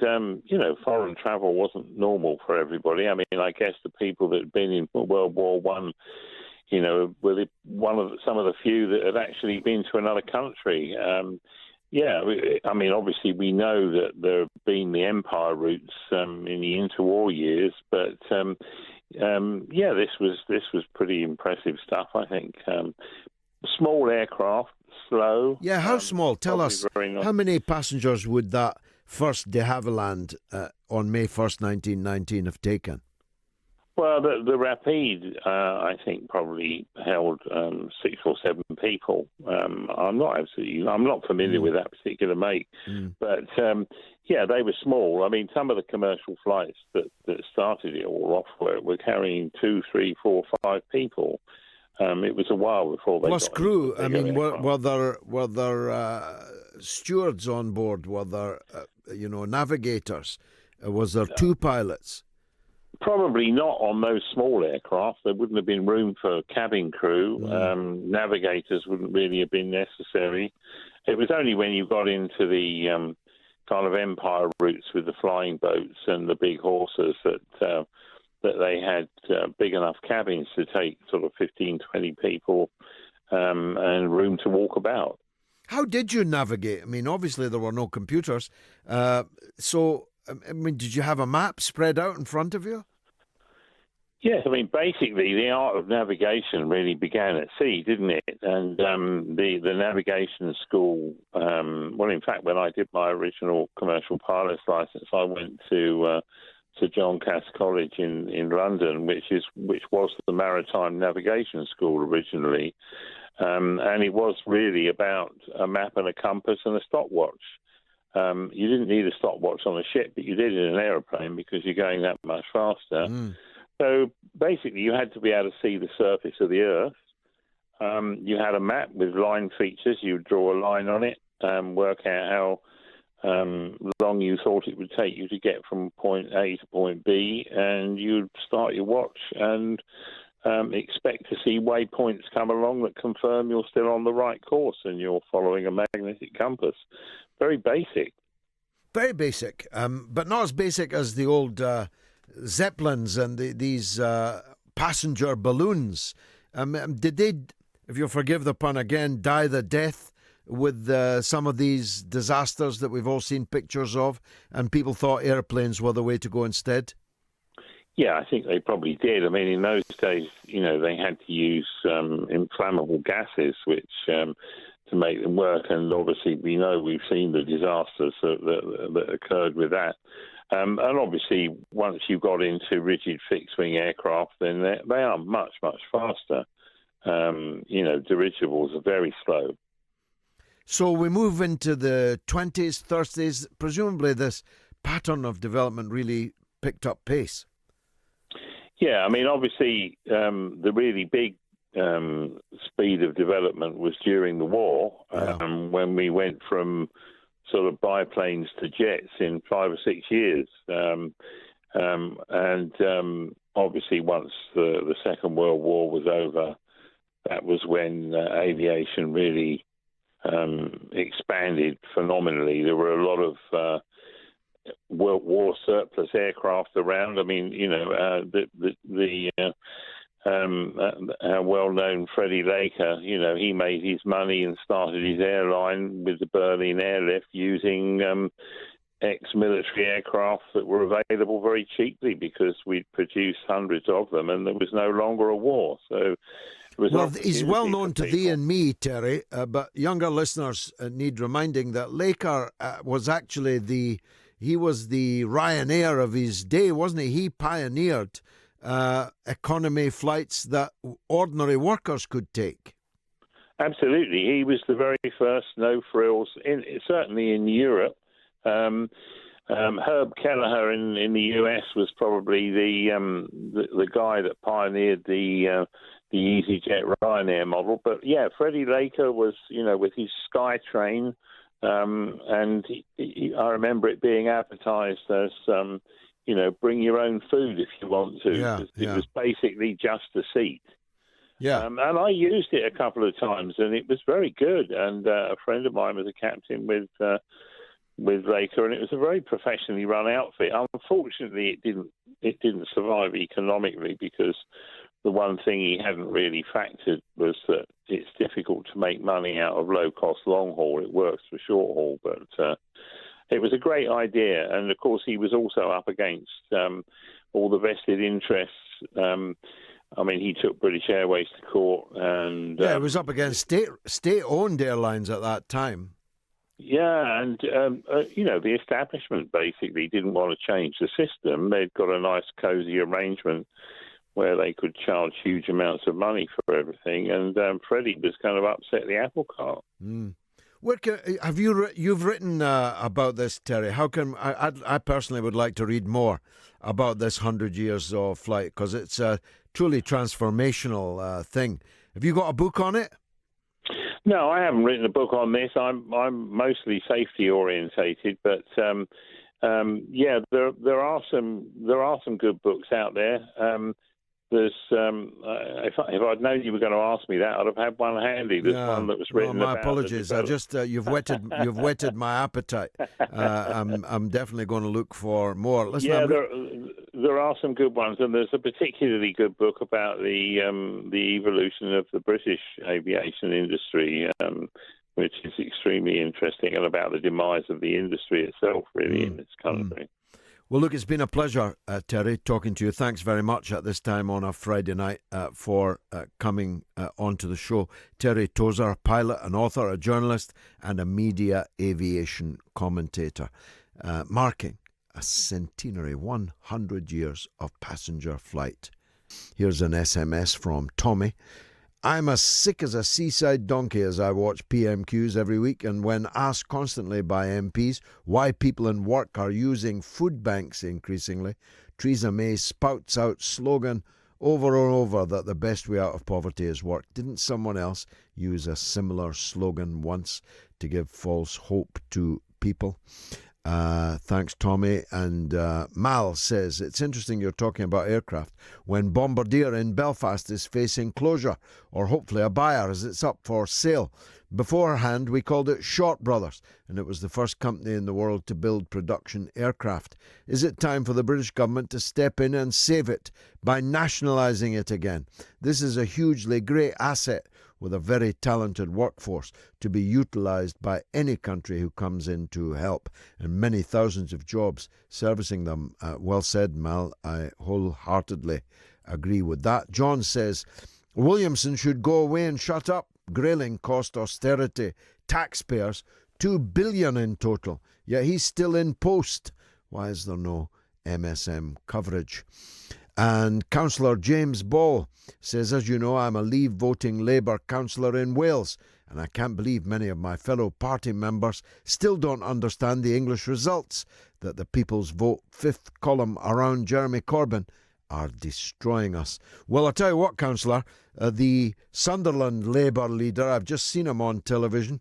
foreign travel wasn't normal for everybody. I mean, I guess the people that had been in World War One, were some of the few that had actually been to another country. I mean, obviously we know that there have been the empire routes in the interwar years, but this was pretty impressive stuff. I think small aircraft. Slow. Yeah, how small? Tell us, how many passengers would that first de Havilland on May 1st, 1919 have taken? Well, the Rapide, I think, probably held 6 or 7 people. I'm not familiar with that particular make, but yeah, they were small. I mean, some of the commercial flights that started it all off were carrying 2, 3, 4, 5 people. It was a while before they plus got crew. I mean, aircraft. were there stewards on board? Were there navigators? Was there 2 pilots? Probably not on those small aircraft. There wouldn't have been room for cabin crew. Navigators wouldn't really have been necessary. It was only when you got into the kind of empire routes with the flying boats and the big horses that they had big enough cabins to take sort of 15, 20 people and room to walk about. How did you navigate? I mean, obviously there were no computers. So, I mean, did you have a map spread out in front of you? Yes, I mean, basically the art of navigation really began at sea, didn't it? And the navigation school, well, in fact, when I did my original commercial pilot's license, I went to John Cass College in London, which was the Maritime Navigation School originally. And it was really about a map and a compass and a stopwatch. You didn't need a stopwatch on a ship, but you did in an aeroplane because you're going that much faster. So basically, you had to be able to see the surface of the Earth. You had a map with line features. You would draw a line on it, work out how long you thought it would take you to get from point A to point B, and you'd start your watch and expect to see waypoints come along that confirm you're still on the right course and you're following a magnetic compass. Very basic. Very basic, but not as basic as the old Zeppelins and these passenger balloons. Did they, if you'll forgive the pun again, die the death with some of these disasters that we've all seen pictures of, and people thought airplanes were the way to go instead? Yeah, I think they probably did. I mean, in those days, they had to use inflammable gases, which to make them work. And obviously, we've seen the disasters that occurred with that. And obviously, once you got into rigid fixed-wing aircraft, then they are much, much faster. Dirigibles are very slow. So we move into the 20s, 30s. Presumably this pattern of development really picked up pace. Yeah, I mean, obviously, the really big speed of development was during the war, when we went from sort of biplanes to jets in 5 or 6 years. Obviously, once the Second World War was over, that was when aviation really expanded phenomenally. There were a lot of World War surplus aircraft around. I mean, our well-known Freddie Laker, he made his money and started his airline with the Berlin Airlift using ex-military aircraft that were available very cheaply because we'd produced hundreds of them and there was no longer a war. So he's well known to thee and me, Terry, but younger listeners need reminding that Laker was actually he was the Ryanair of his day, wasn't he? He pioneered economy flights that ordinary workers could take. Absolutely. He was the very first no-frills, certainly in Europe. Herb Kelleher in the US was probably the guy that pioneered the EasyJet Ryanair model. But yeah, Freddie Laker was, with his SkyTrain, and I remember it being advertised as, bring your own food if you want to. It was basically just a seat. Yeah. And I used it a couple of times, and it was very good. And a friend of mine was a captain with Laker, and it was a very professionally run outfit. Unfortunately, it didn't survive economically because the one thing he hadn't really factored was that it's difficult to make money out of low-cost long haul. It works for short haul, but it was a great idea. And of course, he was also up against all the vested interests. He took British Airways to court, and it was up against state-owned airlines at that time. Yeah, and the establishment basically didn't want to change the system. They'd got a nice, cosy arrangement where they could charge huge amounts of money for everything, and Freddie was kind of upset the apple cart. Mm. You've written about this, Terry? How can I personally would like to read more about this 100 years of flight, because it's a truly transformational thing. Have you got a book on it? No, I haven't written a book on this. I'm mostly safety orientated, but there are some good books out there. There's if I'd known you were going to ask me that, I'd have had one handy. There's one that was written. My apologies. I just you've whetted my appetite. I'm definitely going to look for more. Listen, there are some good ones, and there's a particularly good book about the evolution of the British aviation industry, which is extremely interesting, and about the demise of the industry itself, really, in this country. Well, look, it's been a pleasure, Terry, talking to you. Thanks very much at this time on a Friday night for coming onto the show. Terry Tozer, pilot, an author, a journalist, and a media aviation commentator, marking a centenary, 100 years of passenger flight. Here's an SMS from Tommy. I'm as sick as a seaside donkey as I watch PMQs every week, and when asked constantly by MPs why people in work are using food banks increasingly, Theresa May spouts out slogan over and over that the best way out of poverty is work. Didn't someone else use a similar slogan once to give false hope to people? Thanks, Tommy. And Mal says, it's interesting you're talking about aircraft when Bombardier in Belfast is facing closure, or hopefully a buyer as it's up for sale. Beforehand, we called it Short Brothers, and it was the first company in the world to build production aircraft. Is it time for the British government to step in and save it by nationalising it again? This is a hugely great asset with a very talented workforce to be utilised by any country who comes in to help, and many thousands of jobs servicing them. Well said, Mal. I wholeheartedly agree with that. John says, Williamson should go away and shut up. Grayling cost austerity taxpayers $2 billion in total, yet he's still in post. Why is there no MSM coverage? And Councillor James Ball says, as you know, I'm a Leave voting Labour councillor in Wales, and I can't believe many of my fellow party members still don't understand the English results, that the People's Vote fifth column around Jeremy Corbyn are destroying us. Well, I'll tell you what, Councillor, the Sunderland Labour leader, I've just seen him on television,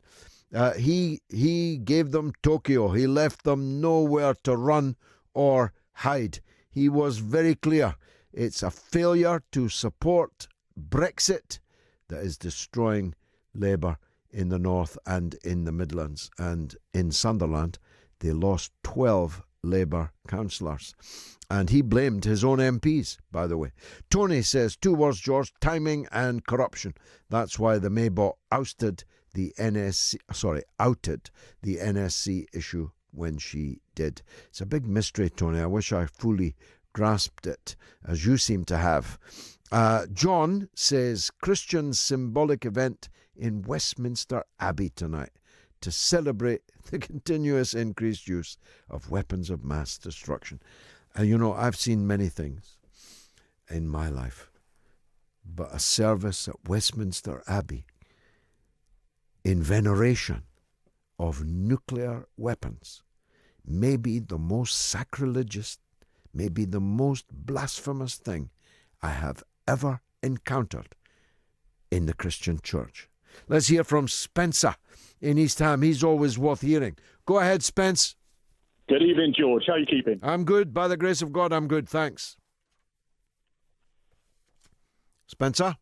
he gave them Tokyo. He left them nowhere to run or hide. He was very clear. It's a failure to support Brexit that is destroying Labour in the North and in the Midlands. And in Sunderland, they lost 12 Labour councillors. And he blamed his own MPs, by the way. Tony says, 2 words, George, timing and corruption. That's why the Maybot outed the NSC issue when she did. It's a big mystery, Tony. I wish I fully grasped it, as you seem to have. John says, Christian symbolic event in Westminster Abbey tonight to celebrate the continuous increased use of weapons of mass destruction. And you know, I've seen many things in my life, but a service at Westminster Abbey in veneration of nuclear weapons may be the most sacrilegious, may be the most blasphemous thing I have ever encountered in the Christian church. Let's hear from Spencer in East Ham. He's always worth hearing. Go ahead, Spence. Good evening, George. How are you keeping? I'm good. By the grace of God, I'm good. Thanks. Spencer?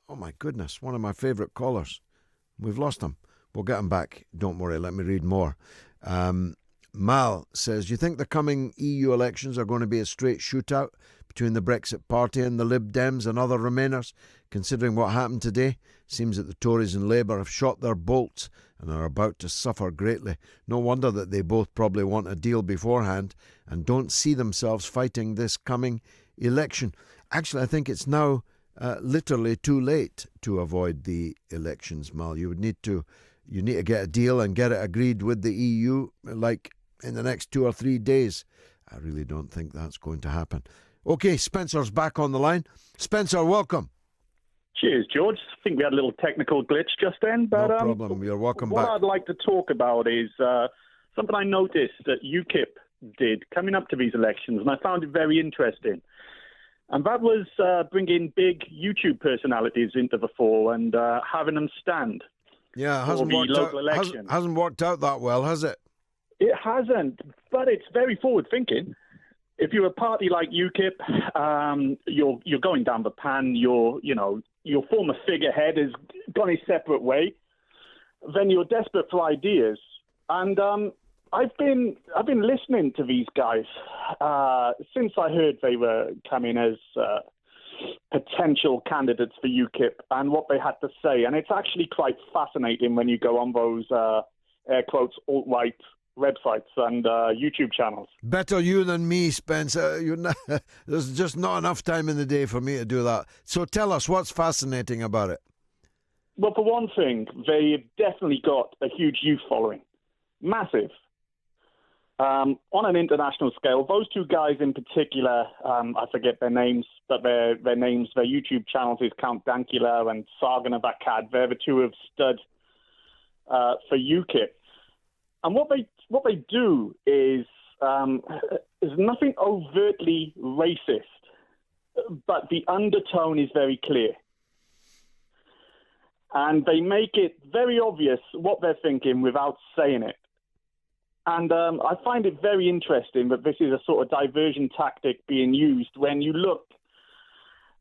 Oh, my goodness. One of my favourite callers. We've lost him. We'll get him back. Don't worry. Let me read more. Mal says, you think the coming EU elections are going to be a straight shootout between the Brexit Party and the Lib Dems and other Remainers? Considering what happened today, seems that the Tories and Labour have shot their bolts and are about to suffer greatly. No wonder that they both probably want a deal beforehand and don't see themselves fighting this coming election. Actually, I think it's now literally too late to avoid the elections, Mal. You would need to you need to get a deal and get it agreed with the EU, like in the next 2 or 3 days. I really don't think that's going to happen. Okay, Spencer's back on the line. Spencer, welcome. Cheers, George. I think we had a little technical glitch just then. But, no problem. You're welcome what back. What I'd like to talk about is something I noticed that UKIP did coming up to these elections, and I found it very interesting. And that was bringing big YouTube personalities into the fore and having them stand. Yeah, it hasn't worked out that well, has it? It hasn't, but it's very forward-thinking. If you're a party like UKIP, you're going down the pan. Your former figurehead has gone his separate way. Then you're desperate for ideas, and I've been listening to these guys since I heard they were coming as potential candidates for UKIP and what they had to say, and it's actually quite fascinating when you go on those air quotes alt-right websites and YouTube channels. Better you than me, Spencer. There's just not enough time in the day for me to do that. So tell us, what's fascinating about it? Well, for one thing, they've definitely got a huge youth following. Massive. On an international scale, those two guys in particular, I forget their names, but their YouTube channels is Count Dankula and Sargon of Akkad. They're the two who have stood for UKIP. And what they do is nothing overtly racist, but the undertone is very clear. And they make it very obvious what they're thinking without saying it. And I find it very interesting that this is a sort of diversion tactic being used when you look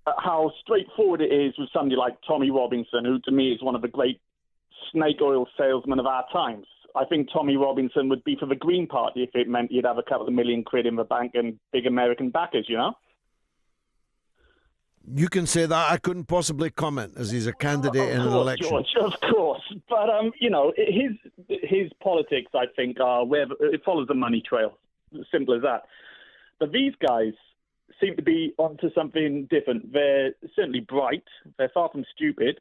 at how straightforward it is with somebody like Tommy Robinson, who to me is one of the great snake oil salesmen of our times. I think Tommy Robinson would be for the Green Party if it meant you'd have a couple of million quid in the bank and big American backers, you know? You can say that. I couldn't possibly comment, as he's a candidate in an election. George, of course. But, his politics, I think, are where it follows the money trail. Simple as that. But these guys seem to be onto something different. They're certainly bright. They're far from stupid.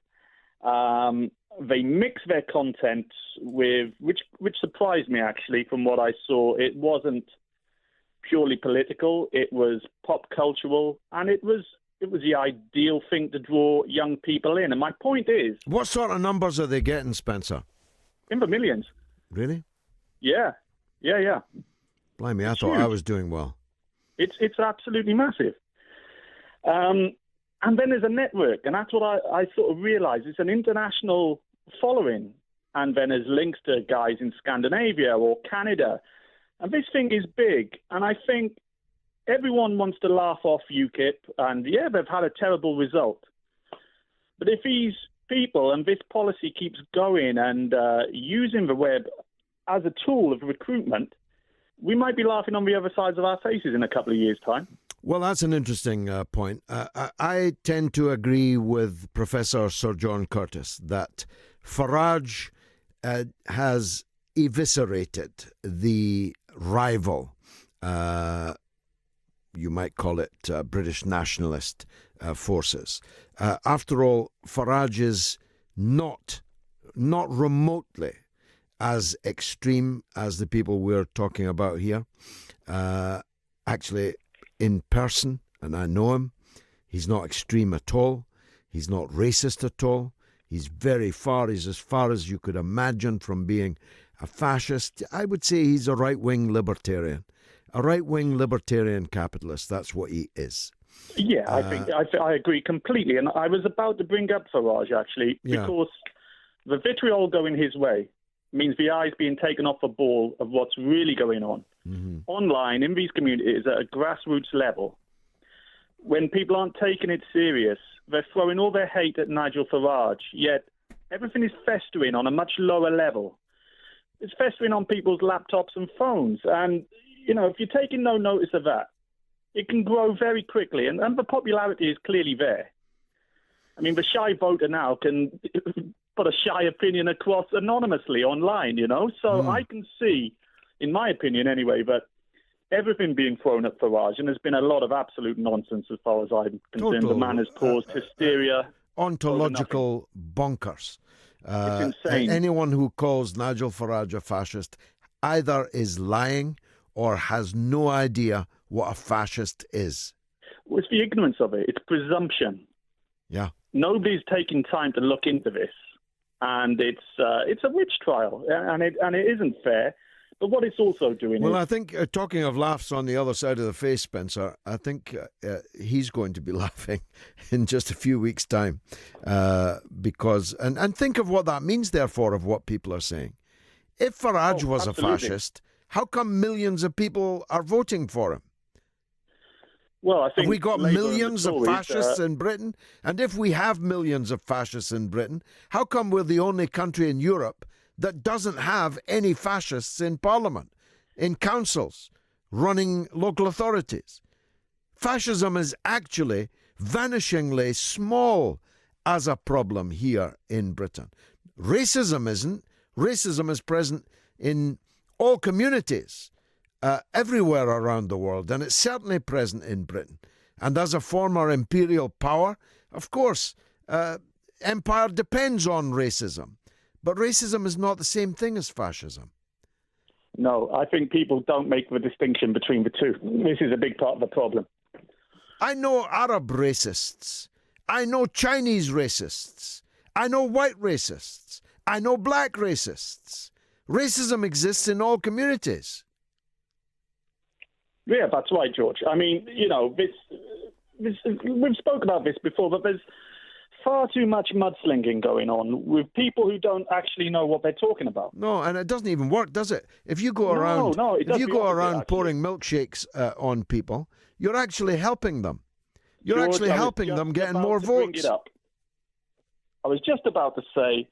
They mix their content with, which surprised me, actually, from what I saw. It wasn't purely political. It was pop cultural, and it was the ideal thing to draw young people in. And my point is... What sort of numbers are they getting, Spencer? In the millions. Really? Yeah. Blimey, I thought I was doing well. It's absolutely massive. And then there's a network, and that's what I sort of realised. It's an international following, and then there's links to guys in Scandinavia or Canada. And this thing is big, and I think everyone wants to laugh off UKIP, and yeah, they've had a terrible result. But if these people and this policy keeps going and using the web as a tool of recruitment, we might be laughing on the other sides of our faces in a couple of years' time. Well, that's an interesting point. I tend to agree with Professor Sir John Curtis that Farage has eviscerated the rival, you might call it British nationalist forces. After all, Farage is not remotely as extreme as the people we're talking about here. Actually, in person, and I know him, he's not extreme at all. He's not racist at all. He's very far. He's as far as you could imagine from being a fascist. I would say he's a right-wing libertarian. A right-wing libertarian capitalist. That's what he is. Yeah, I agree completely. And I was about to bring up Farage, actually, because the vitriol going his way means the eye's being taken off the ball of what's really going on. Mm-hmm. Online, in these communities, at a grassroots level, when people aren't taking it serious, they're throwing all their hate at Nigel Farage, yet everything is festering on a much lower level. It's festering on people's laptops and phones. And, you know, if you're taking no notice of that, it can grow very quickly. And the popularity is clearly there. I mean, the shy voter now can put a shy opinion across anonymously online, you know? So I can see, in my opinion anyway, that everything being thrown at Farage, and there's been a lot of absolute nonsense as far as I'm concerned. The man has caused hysteria. Ontological bonkers. It's insane. Anyone who calls Nigel Farage a fascist either is lying or has no idea what a fascist is. Well, it's the ignorance of it. It's presumption. Yeah. Nobody's taking time to look into this, and it's a witch trial, and it isn't fair. But what it's also doing Well, I think, talking of laughs on the other side of the face, Spencer, I think he's going to be laughing in just a few weeks' time because, and think of what that means, therefore, of what people are saying. If Farage was absolutely. a fascist, how come millions of people are voting for him? Well, I think have we got Labour millions of Tories, fascists in Britain? And if we have millions of fascists in Britain, how come we're the only country in Europe that doesn't have any fascists in Parliament, in councils, running local authorities? Fascism is actually vanishingly small as a problem here in Britain. Racism isn't. Racism is present in all communities, everywhere around the world, and it's certainly present in Britain. And as a former imperial power, of course, empire depends on racism. But racism is not the same thing as fascism. No, I think people don't make the distinction between the two. This is a big part of the problem. I know Arab racists. I know Chinese racists. I know white racists. I know black racists. Racism exists in all communities. Yeah, that's right, George. I mean, we've spoken about this before, but there's far too much mudslinging going on with people who don't actually know what they're talking about. No, and it doesn't even work, does it? If you go around, pouring milkshakes on people, you're actually helping them. You're George, actually helping them getting more votes. I was just about to say,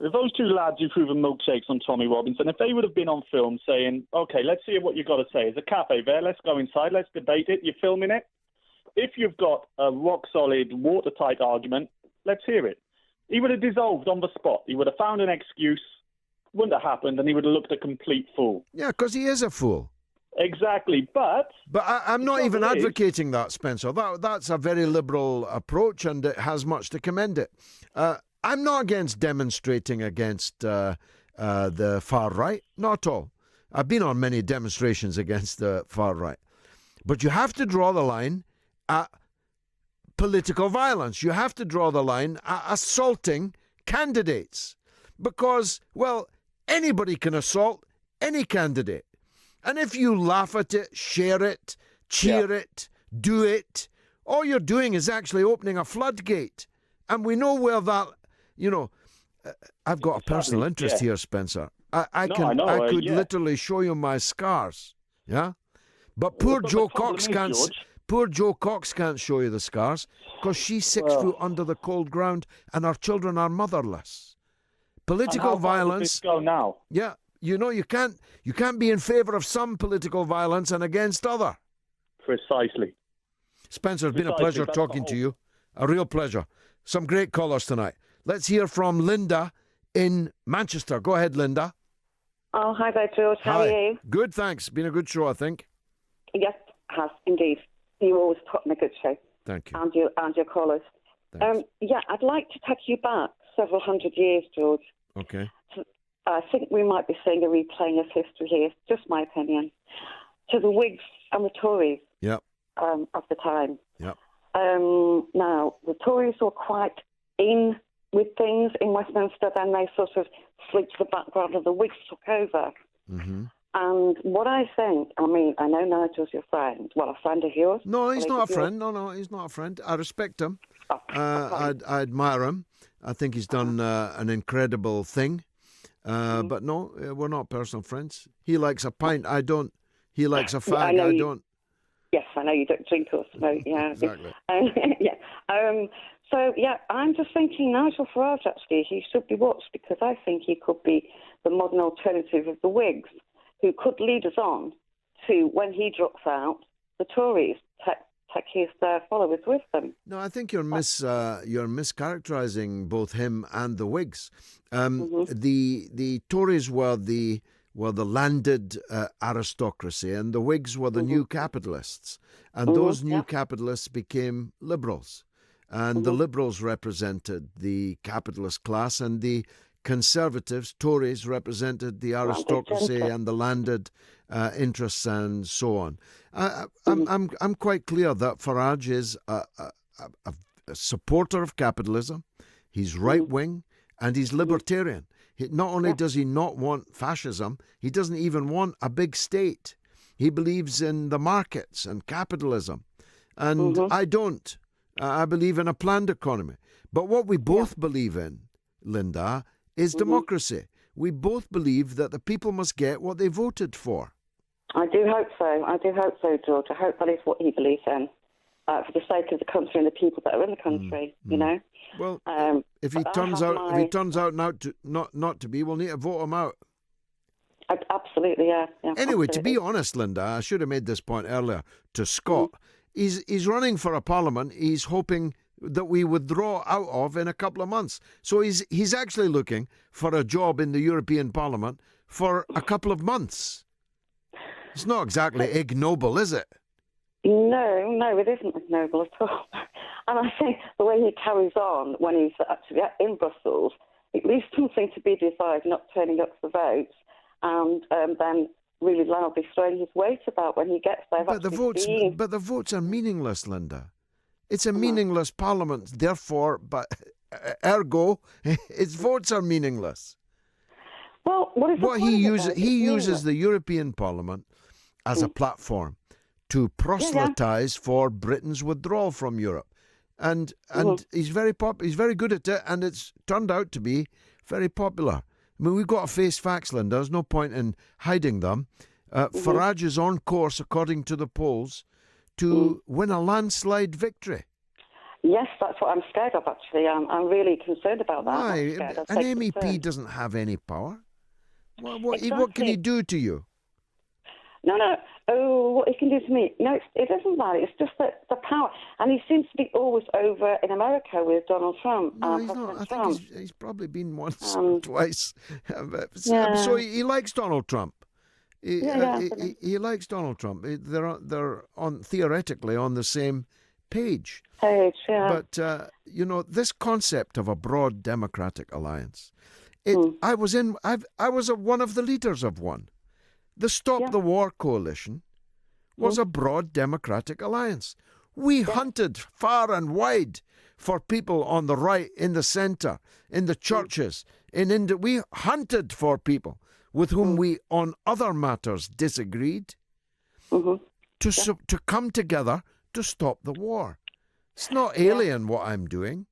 if those two lads who threw the milkshakes on Tommy Robinson, if they would have been on film saying, okay, let's hear what you've got to say. There's a cafe there. Let's go inside. Let's debate it. You're filming it. If you've got a rock-solid, watertight argument, let's hear it. He would have dissolved on the spot. He would have found an excuse, wouldn't have happened, and he would have looked a complete fool. Yeah, because he is a fool. Exactly, but I'm not even advocating that, Spencer. That's a very liberal approach, and it has much to commend it. I'm not against demonstrating against the far right, not at all. I've been on many demonstrations against the far right. But you have to draw the line at political violence. You have to draw the line at assaulting candidates. Because, well, anybody can assault any candidate. And if you laugh at it, share it, cheer it, do it, all you're doing is actually opening a floodgate. And we know where that, I've got a personal interest here, Spencer. I could literally show you my scars. Yeah? But poor Joe Cox can't show you the scars because she's 6 foot under the cold ground and our children are motherless. Political violence. Does this go now? Yeah. You can't be in favour of some political violence and against other. Precisely. Spencer, it's been a pleasure talking to you. A real pleasure. Some great callers tonight. Let's hear from Linda in Manchester. Go ahead, Linda. Oh, hi there, George. How are you? Good, thanks. Been a good show, I think. Yes, it has, indeed. You always put on a good show. Thank you. And your callers. I'd like to take you back several hundred years, George. Okay. I think we might be seeing a replaying of history here, just my opinion, to the Whigs and the Tories of the time. Yep. Now, the Tories were quite in with things in Westminster, then they sort of slid to the background and the Whigs took over. Mm-hmm. And what I think, I know Nigel's your friend. Well, a friend of yours? No, he's not a friend. No, he's not a friend. I respect him. I admire him. I think he's done an incredible thing. But no, we're not personal friends. He likes a pint, I don't. He likes a fag, I don't. Yes, I know you don't drink or smoke. Yeah, exactly. I'm just thinking Nigel Farage, actually, he should be watched because I think he could be the modern alternative of the Whigs, who could lead us on to, when he drops out, the Tories take his followers with them. No, I think you're mischaracterising both him and the Whigs. The Tories were the landed aristocracy, and the Whigs were the new capitalists, and those new capitalists became liberals, and the liberals represented the capitalist class, and the Conservatives, Tories represented the aristocracy and the landed interests and so on. I'm quite clear that Farage is a supporter of capitalism. He's right-wing and he's libertarian. Not only does he not want fascism, he doesn't even want a big state. He believes in the markets and capitalism. And I don't. I believe in a planned economy. But what we both believe in, Linda, is democracy. We both believe that the people must get what they voted for. I do hope so. I do hope so, George. I hope that is what he believes in, for the sake of the country and the people that are in the country. You know. Well, if he turns out not to be, we'll need to vote him out. Absolutely, yeah. Anyway, absolutely. to be honest, Linda, I should have made this point earlier to Scott. He's running for a parliament he's hoping that we withdraw out of in a couple of months. So he's actually looking for a job in the European Parliament for a couple of months. It's not exactly ignoble, is it? No, it isn't ignoble at all. And I think the way he carries on when he's actually in Brussels, it leaves something to be desired, not turning up for votes, and then really loudly throwing his weight about when he gets there. But the votes are meaningless, Linda. It's a meaningless parliament, therefore, ergo, its votes are meaningless. Well, he uses the European Parliament as a platform to proselytise for Britain's withdrawal from Europe, and he's very good at it, and it's turned out to be very popular. I mean, we've got to face facts, Linda. There's no point in hiding them. Farage is on course, according to the polls, to win a landslide victory. Yes, that's what I'm scared of, actually. I'm really concerned about that. Why? An MEP doesn't have any power. What can he do to you? No. Oh, what he can do to me? No, it isn't that. It's just that the power. And he seems to be always over in America with Donald Trump. No, he's not. I think he's probably been once or twice. So he likes Donald Trump. He likes Donald Trump. They're theoretically on the same page. But this concept of a broad democratic alliance. I was one of the leaders of one. The Stop the War Coalition was a broad democratic alliance. We hunted far and wide for people on the right, in the centre, in the churches. We hunted for people with whom we, on other matters, disagreed to come together to stop the war. It's not alien what I'm doing.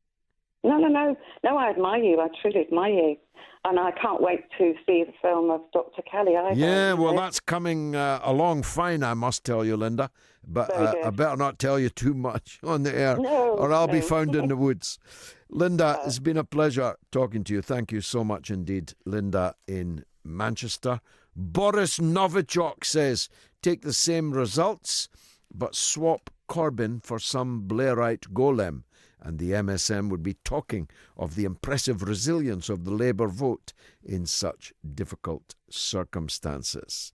No, I admire you. I truly admire you. And I can't wait to see the film of Dr. Kelly either. Yeah, well, that's coming along fine, I must tell you, Linda. But I better not tell you too much on the air, or I'll be found in the woods. Linda, it's been a pleasure talking to you. Thank you so much indeed, Linda in Manchester. Boris Novichok says, take the same results, but swap Corbyn for some Blairite golem. And the MSM would be talking of the impressive resilience of the Labour vote in such difficult circumstances.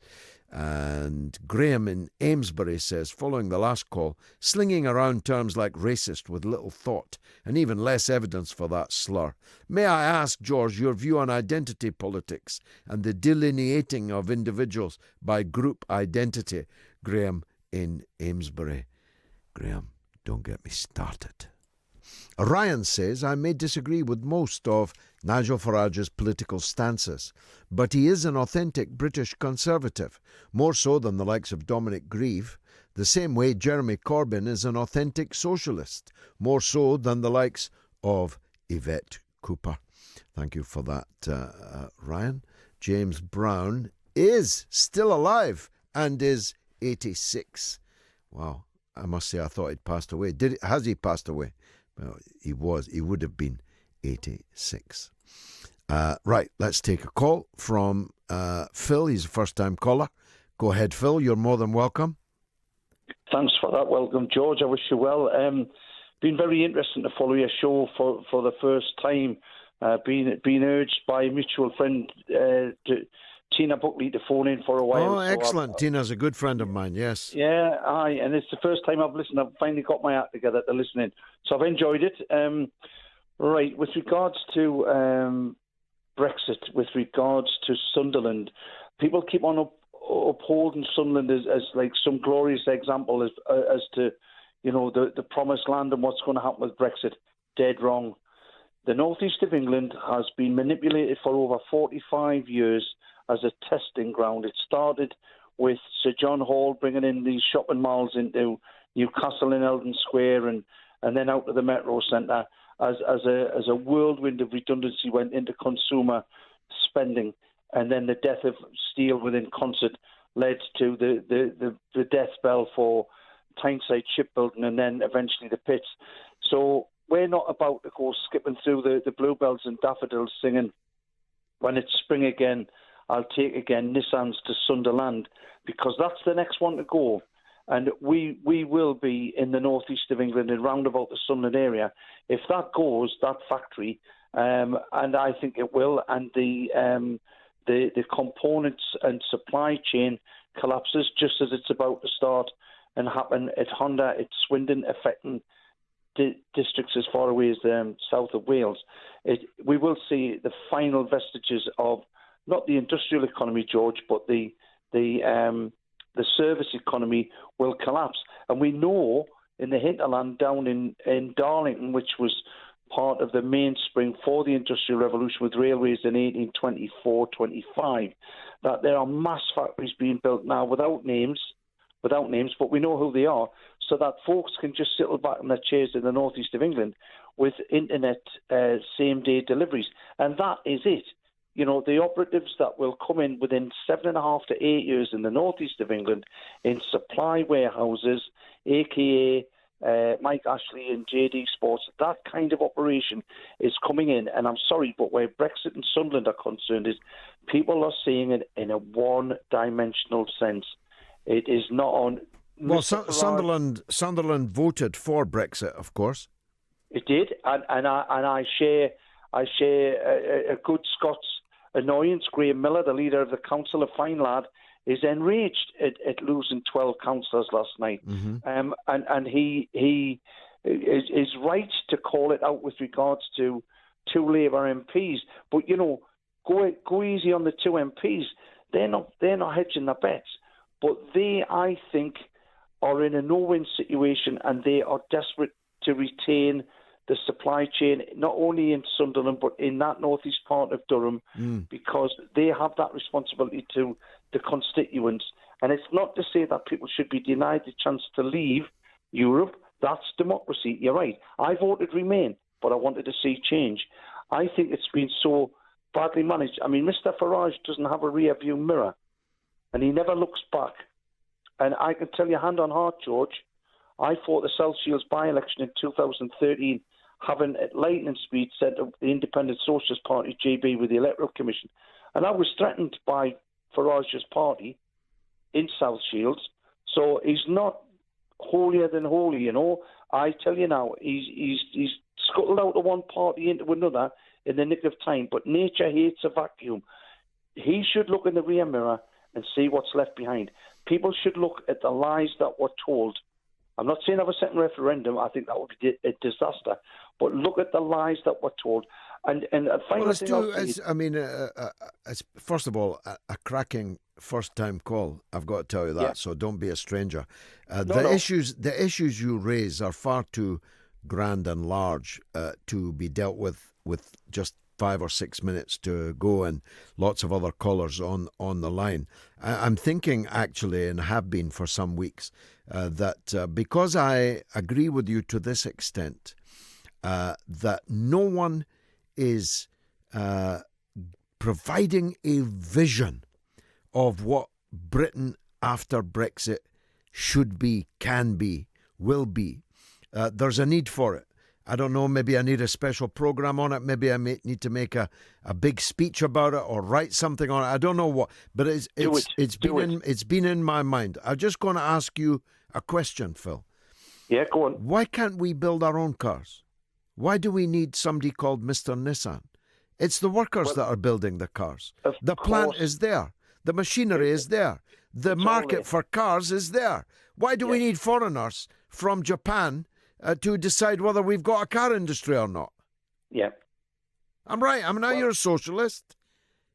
And Graham in Amesbury says, following the last call, slinging around terms like racist with little thought and even less evidence for that slur. May I ask, George, your view on identity politics and the delineating of individuals by group identity? Graham in Amesbury. Graham, don't get me started. Ryan says, I may disagree with most of Nigel Farage's political stances, but he is an authentic British Conservative, more so than the likes of Dominic Grieve, the same way Jeremy Corbyn is an authentic socialist, more so than the likes of Yvette Cooper. Thank you for that, Ryan. James Brown is still alive and is 86. Wow, I must say I thought he'd passed away. Has he passed away? Well, he would have been 86. Right, let's take a call from Phil. He's a first-time caller. Go ahead, Phil. You're more than welcome. Thanks for that. Welcome, George. I wish you well. Been very interesting to follow your show for the first time. Been urged by a mutual friend, Tina Buckley, to phone in for a while. Oh, excellent. Tina's a good friend of mine, yes. Yeah, and it's the first time I've listened. I've finally got my act together to listen in. So I've enjoyed it. Right, with regards to Brexit with regards to Sunderland. People keep on upholding Sunderland as like some glorious example as to, the promised land and what's going to happen with Brexit. Dead wrong. The northeast of England has been manipulated for over 45 years as a testing ground. It started with Sir John Hall bringing in these shopping malls into Newcastle and Eldon Square and then out to the Metro Centre as a whirlwind of redundancy went into consumer spending. And then the death of steel within concert led to the death spell for Tyneside shipbuilding and then eventually the pits. So we're not about to go skipping through the bluebells and daffodils singing, when it's spring again, I'll take again Nissans to Sunderland, because that's the next one to go. And we will be in the northeast of England and round about the Sunderland area. If that goes, that factory, and I think it will, and the components and supply chain collapses just as it's about to start and happen at Honda, at Swindon, affecting districts as far away as south of Wales. We will see the final vestiges of not the industrial economy, George, but the service economy will collapse. And we know in the hinterland down in Darlington, which was part of the mainspring for the Industrial Revolution with railways in 1824-25, that there are mass factories being built now without names, but we know who they are, so that folks can just settle back in their chairs in the northeast of England with internet same-day deliveries. And that is it. The operatives that will come in within 7.5 to 8 years in the northeast of England in supply warehouses, a.k.a. Mike Ashley and JD Sports, that kind of operation is coming in. And I'm sorry, but where Brexit and Sunderland are concerned is people are seeing it in a one-dimensional sense. It is not on... Well, Sunderland voted for Brexit, of course. It did, and I share a good Scots annoyance. Graham Miller, the leader of the council, a fine lad, is enraged at losing 12 councillors last night. Mm-hmm. And he is right to call it out with regards to two Labour MPs. But, go easy on the two MPs. They're not hedging their bets. But they, I think, are in a no-win situation, and they are desperate to retain the supply chain, not only in Sunderland, but in that northeast part of Durham, because they have that responsibility to the constituents. And it's not to say that people should be denied the chance to leave Europe. That's democracy. You're right. I voted Remain, but I wanted to see change. I think it's been so badly managed. I mean, Mr. Farage doesn't have a rear-view mirror, and he never looks back. And I can tell you hand on heart, George, I fought the South Shields by-election in 2013, having at lightning speed sent up the Independent Socialist Party, GB, with the Electoral Commission. And I was threatened by Farage's party in South Shields. So he's not holier than holy, I tell you now, he's scuttled out of one party into another in the nick of time. But nature hates a vacuum. He should look in the rear mirror and see what's left behind. People should look at the lies that were told. I'm not saying have a second referendum. I think that would be a disaster. But look at the lies that were told. And finally, first of all, a cracking first-time call. I've got to tell you that. Yeah. So don't be a stranger. The issues you raise are far too grand and large to be dealt with just 5 or 6 minutes to go, and lots of other callers on the line. I'm thinking, actually, and have been for some weeks, that because I agree with you to this extent, that no one is providing a vision of what Britain after Brexit should be, can be, will be. There's a need for it. I don't know, maybe I need a special program on it. Maybe I need to make a big speech about it or write something on it. I don't know what, but it's been in my mind. I'm just going to ask you a question, Phil. Yeah, go on. Why can't we build our own cars? Why do we need somebody called Mr. Nissan? It's the workers that are building the cars. The plant is there. The machinery is there. The market for cars is there. Why do we need foreigners from Japan to decide whether we've got a car industry or not? Yeah. I'm right. I'm now you're a socialist.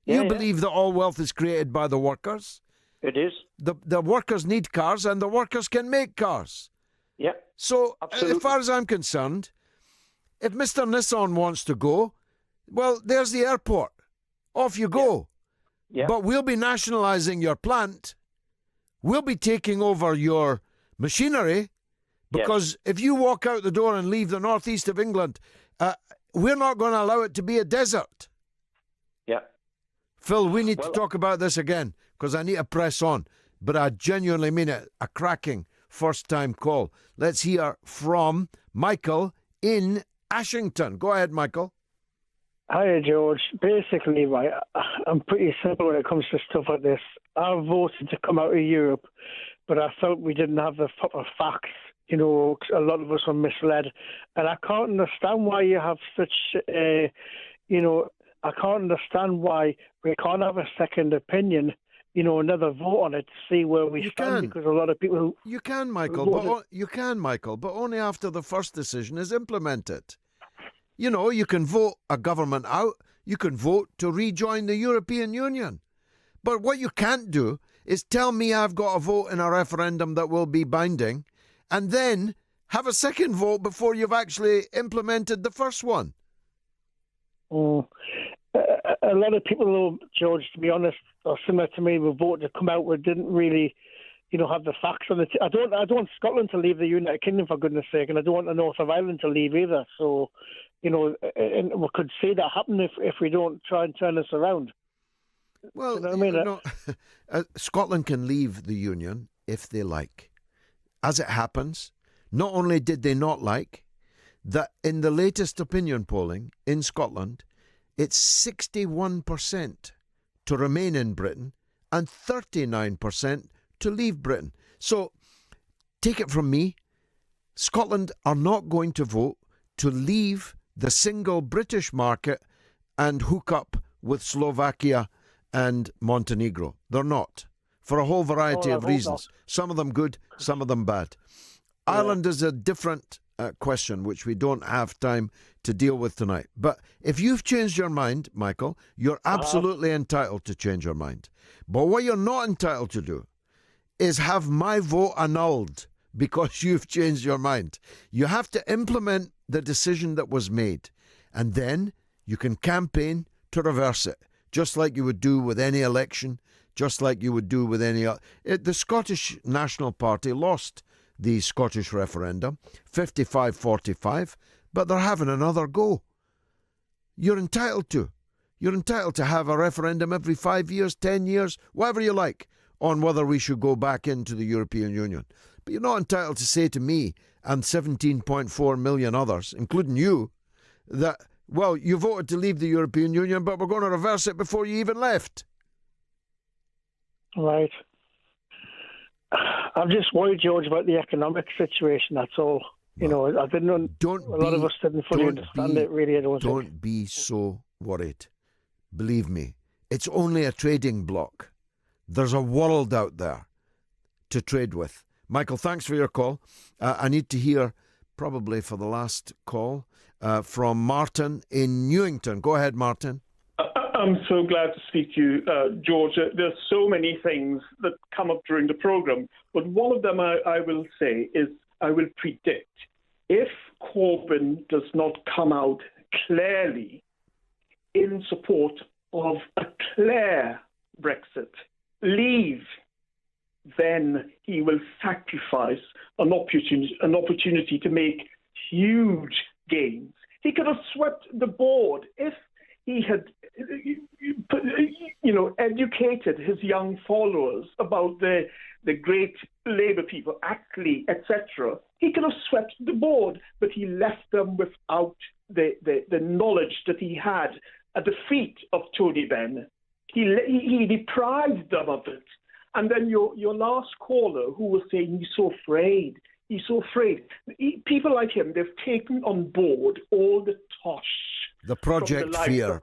Yeah, You believe that all wealth is created by the workers. It is. The workers need cars, and the workers can make cars. Yeah. So, absolutely. as far as I'm concerned, if Mr. Nissan wants to go, well, there's the airport. Off you go. Yeah. But we'll be nationalising your plant. We'll be taking over your machinery, because if you walk out the door and leave the northeast of England, we're not going to allow it to be a desert. Yeah. Phil, we need to talk about this again, because I need to press on. But I genuinely mean it. A cracking first-time call. Let's hear from Michael in Ashington. Go ahead, Michael. Hi, George. Basically, right, I'm pretty simple when it comes to stuff like this. I voted to come out of Europe, but I felt we didn't have the proper facts. You know, a lot of us were misled. And I can't understand why you have such, I can't understand why we can't have a second opinion, another vote on it to see where we stand, because a lot of people... You can, Michael, but only after the first decision is implemented. You can vote a government out, you can vote to rejoin the European Union. But what you can't do is tell me I've got a vote in a referendum that will be binding, and then have a second vote before you've actually implemented the first one. A lot of people, though, George, to be honest, are similar to me, who voted to come out, but didn't really, have the facts on it. I don't want Scotland to leave the United Kingdom, for goodness sake, and I don't want the North of Ireland to leave either. So, and we could see that happen if we don't try and turn this around. Well, you know what I mean? Scotland can leave the Union if they like. As it happens, not only did they not like, that in the latest opinion polling in Scotland, it's 61% to remain in Britain and 39% to leave Britain. So, take it from me, Scotland are not going to vote to leave the single British market and hook up with Slovakia and Montenegro. They're not, for a whole variety of reasons. Some of them good, some of them bad. Yeah. Ireland is a different question, which we don't have time to deal with tonight. But if you've changed your mind, Michael, you're absolutely entitled to change your mind. But what you're not entitled to do is have my vote annulled because you've changed your mind. You have to implement the decision that was made, and then you can campaign to reverse it, just like you would do with any election, just like you would do with any... The Scottish National Party lost the Scottish referendum, 55-45, but they're having another go. You're entitled to. You're entitled to have a referendum every 5 years, 10 years, whatever you like, on whether we should go back into the European Union. But you're not entitled to say to me and 17.4 million others, including you, that, well, you voted to leave the European Union, but we're going to reverse it before you even left. Right. I'm just worried, George, about the economic situation, that's all. I didn't a lot of us didn't fully understand it, really, I don't think. Don't be so worried. Believe me, it's only a trading bloc. There's a world out there to trade with. Michael, thanks for your call. I need to hear, probably for the last call, from Martin in Newington. Go ahead, Martin. I'm so glad to speak to you, George. There's so many things that come up during the program, but one of them I will say is I will predict if Corbyn does not come out clearly in support of a clear Brexit, leave, then he will sacrifice an opportunity to make huge gains. He could have swept the board if he had, educated his young followers about the great Labour people, Ackley, etc. He could have swept the board, but he left them without the knowledge that he had at the feet of Tony Benn. He deprived them of it. And then your last caller, who was saying he's so afraid. People like him, they've taken on board all the tosh. The Project Fear.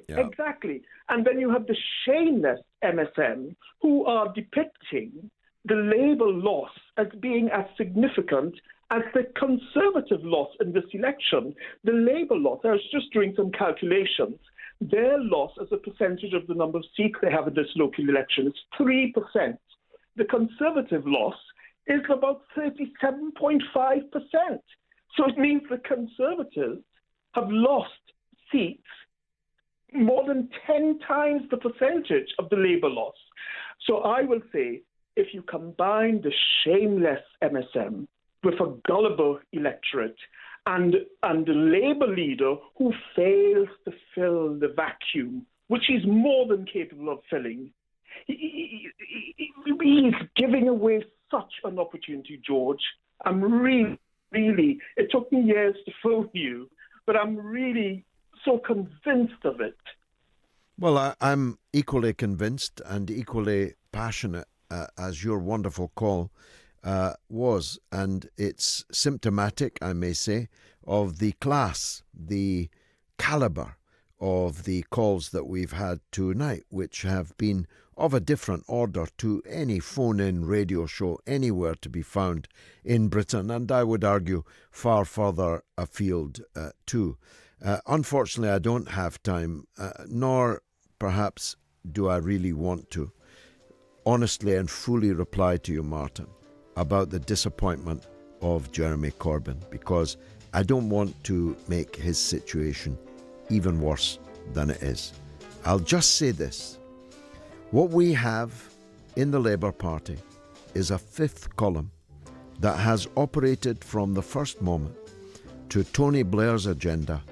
Exactly. And then you have the shameless MSM who are depicting the Labour loss as being as significant As the Conservative loss in this election, the Labour loss, I was just doing some calculations, their loss as a percentage of the number of seats they have in this local election is 3%. The Conservative loss is about 37.5%. So it means the Conservatives have lost seats more than 10 times the percentage of the Labour loss. So I will say, if you combine the shameless MSM with a gullible electorate and the Labour leader who fails to fill the vacuum, which he's more than capable of filling, he's giving away such an opportunity, George. I'm really, it took me years to phone you, but I'm really so convinced of it. Well, I'm equally convinced and equally passionate as your wonderful call was, and it's symptomatic, I may say, of the class, the calibre of the calls that we've had tonight, which have been of a different order to any phone-in radio show anywhere to be found in Britain, and I would argue far further afield too. Unfortunately, I don't have time, nor perhaps do I really want to, honestly and fully reply to you, Martin, about the disappointment of Jeremy Corbyn, because I don't want to make his situation even worse than it is. I'll just say this. What we have in the Labour Party is a fifth column that has operated from the first moment to Tony Blair's agenda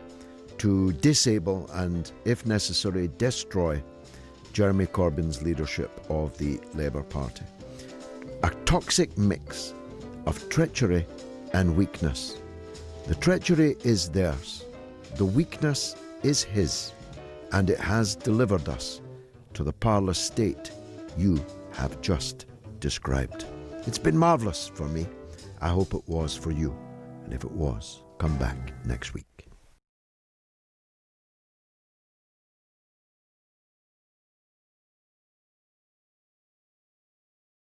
to disable and, if necessary, destroy Jeremy Corbyn's leadership of the Labour Party. A toxic mix of treachery and weakness. The treachery is theirs. The weakness is his, and it has delivered us to the parlous state you have just described. It's been marvellous for me. I hope it was for you. And if it was, come back next week.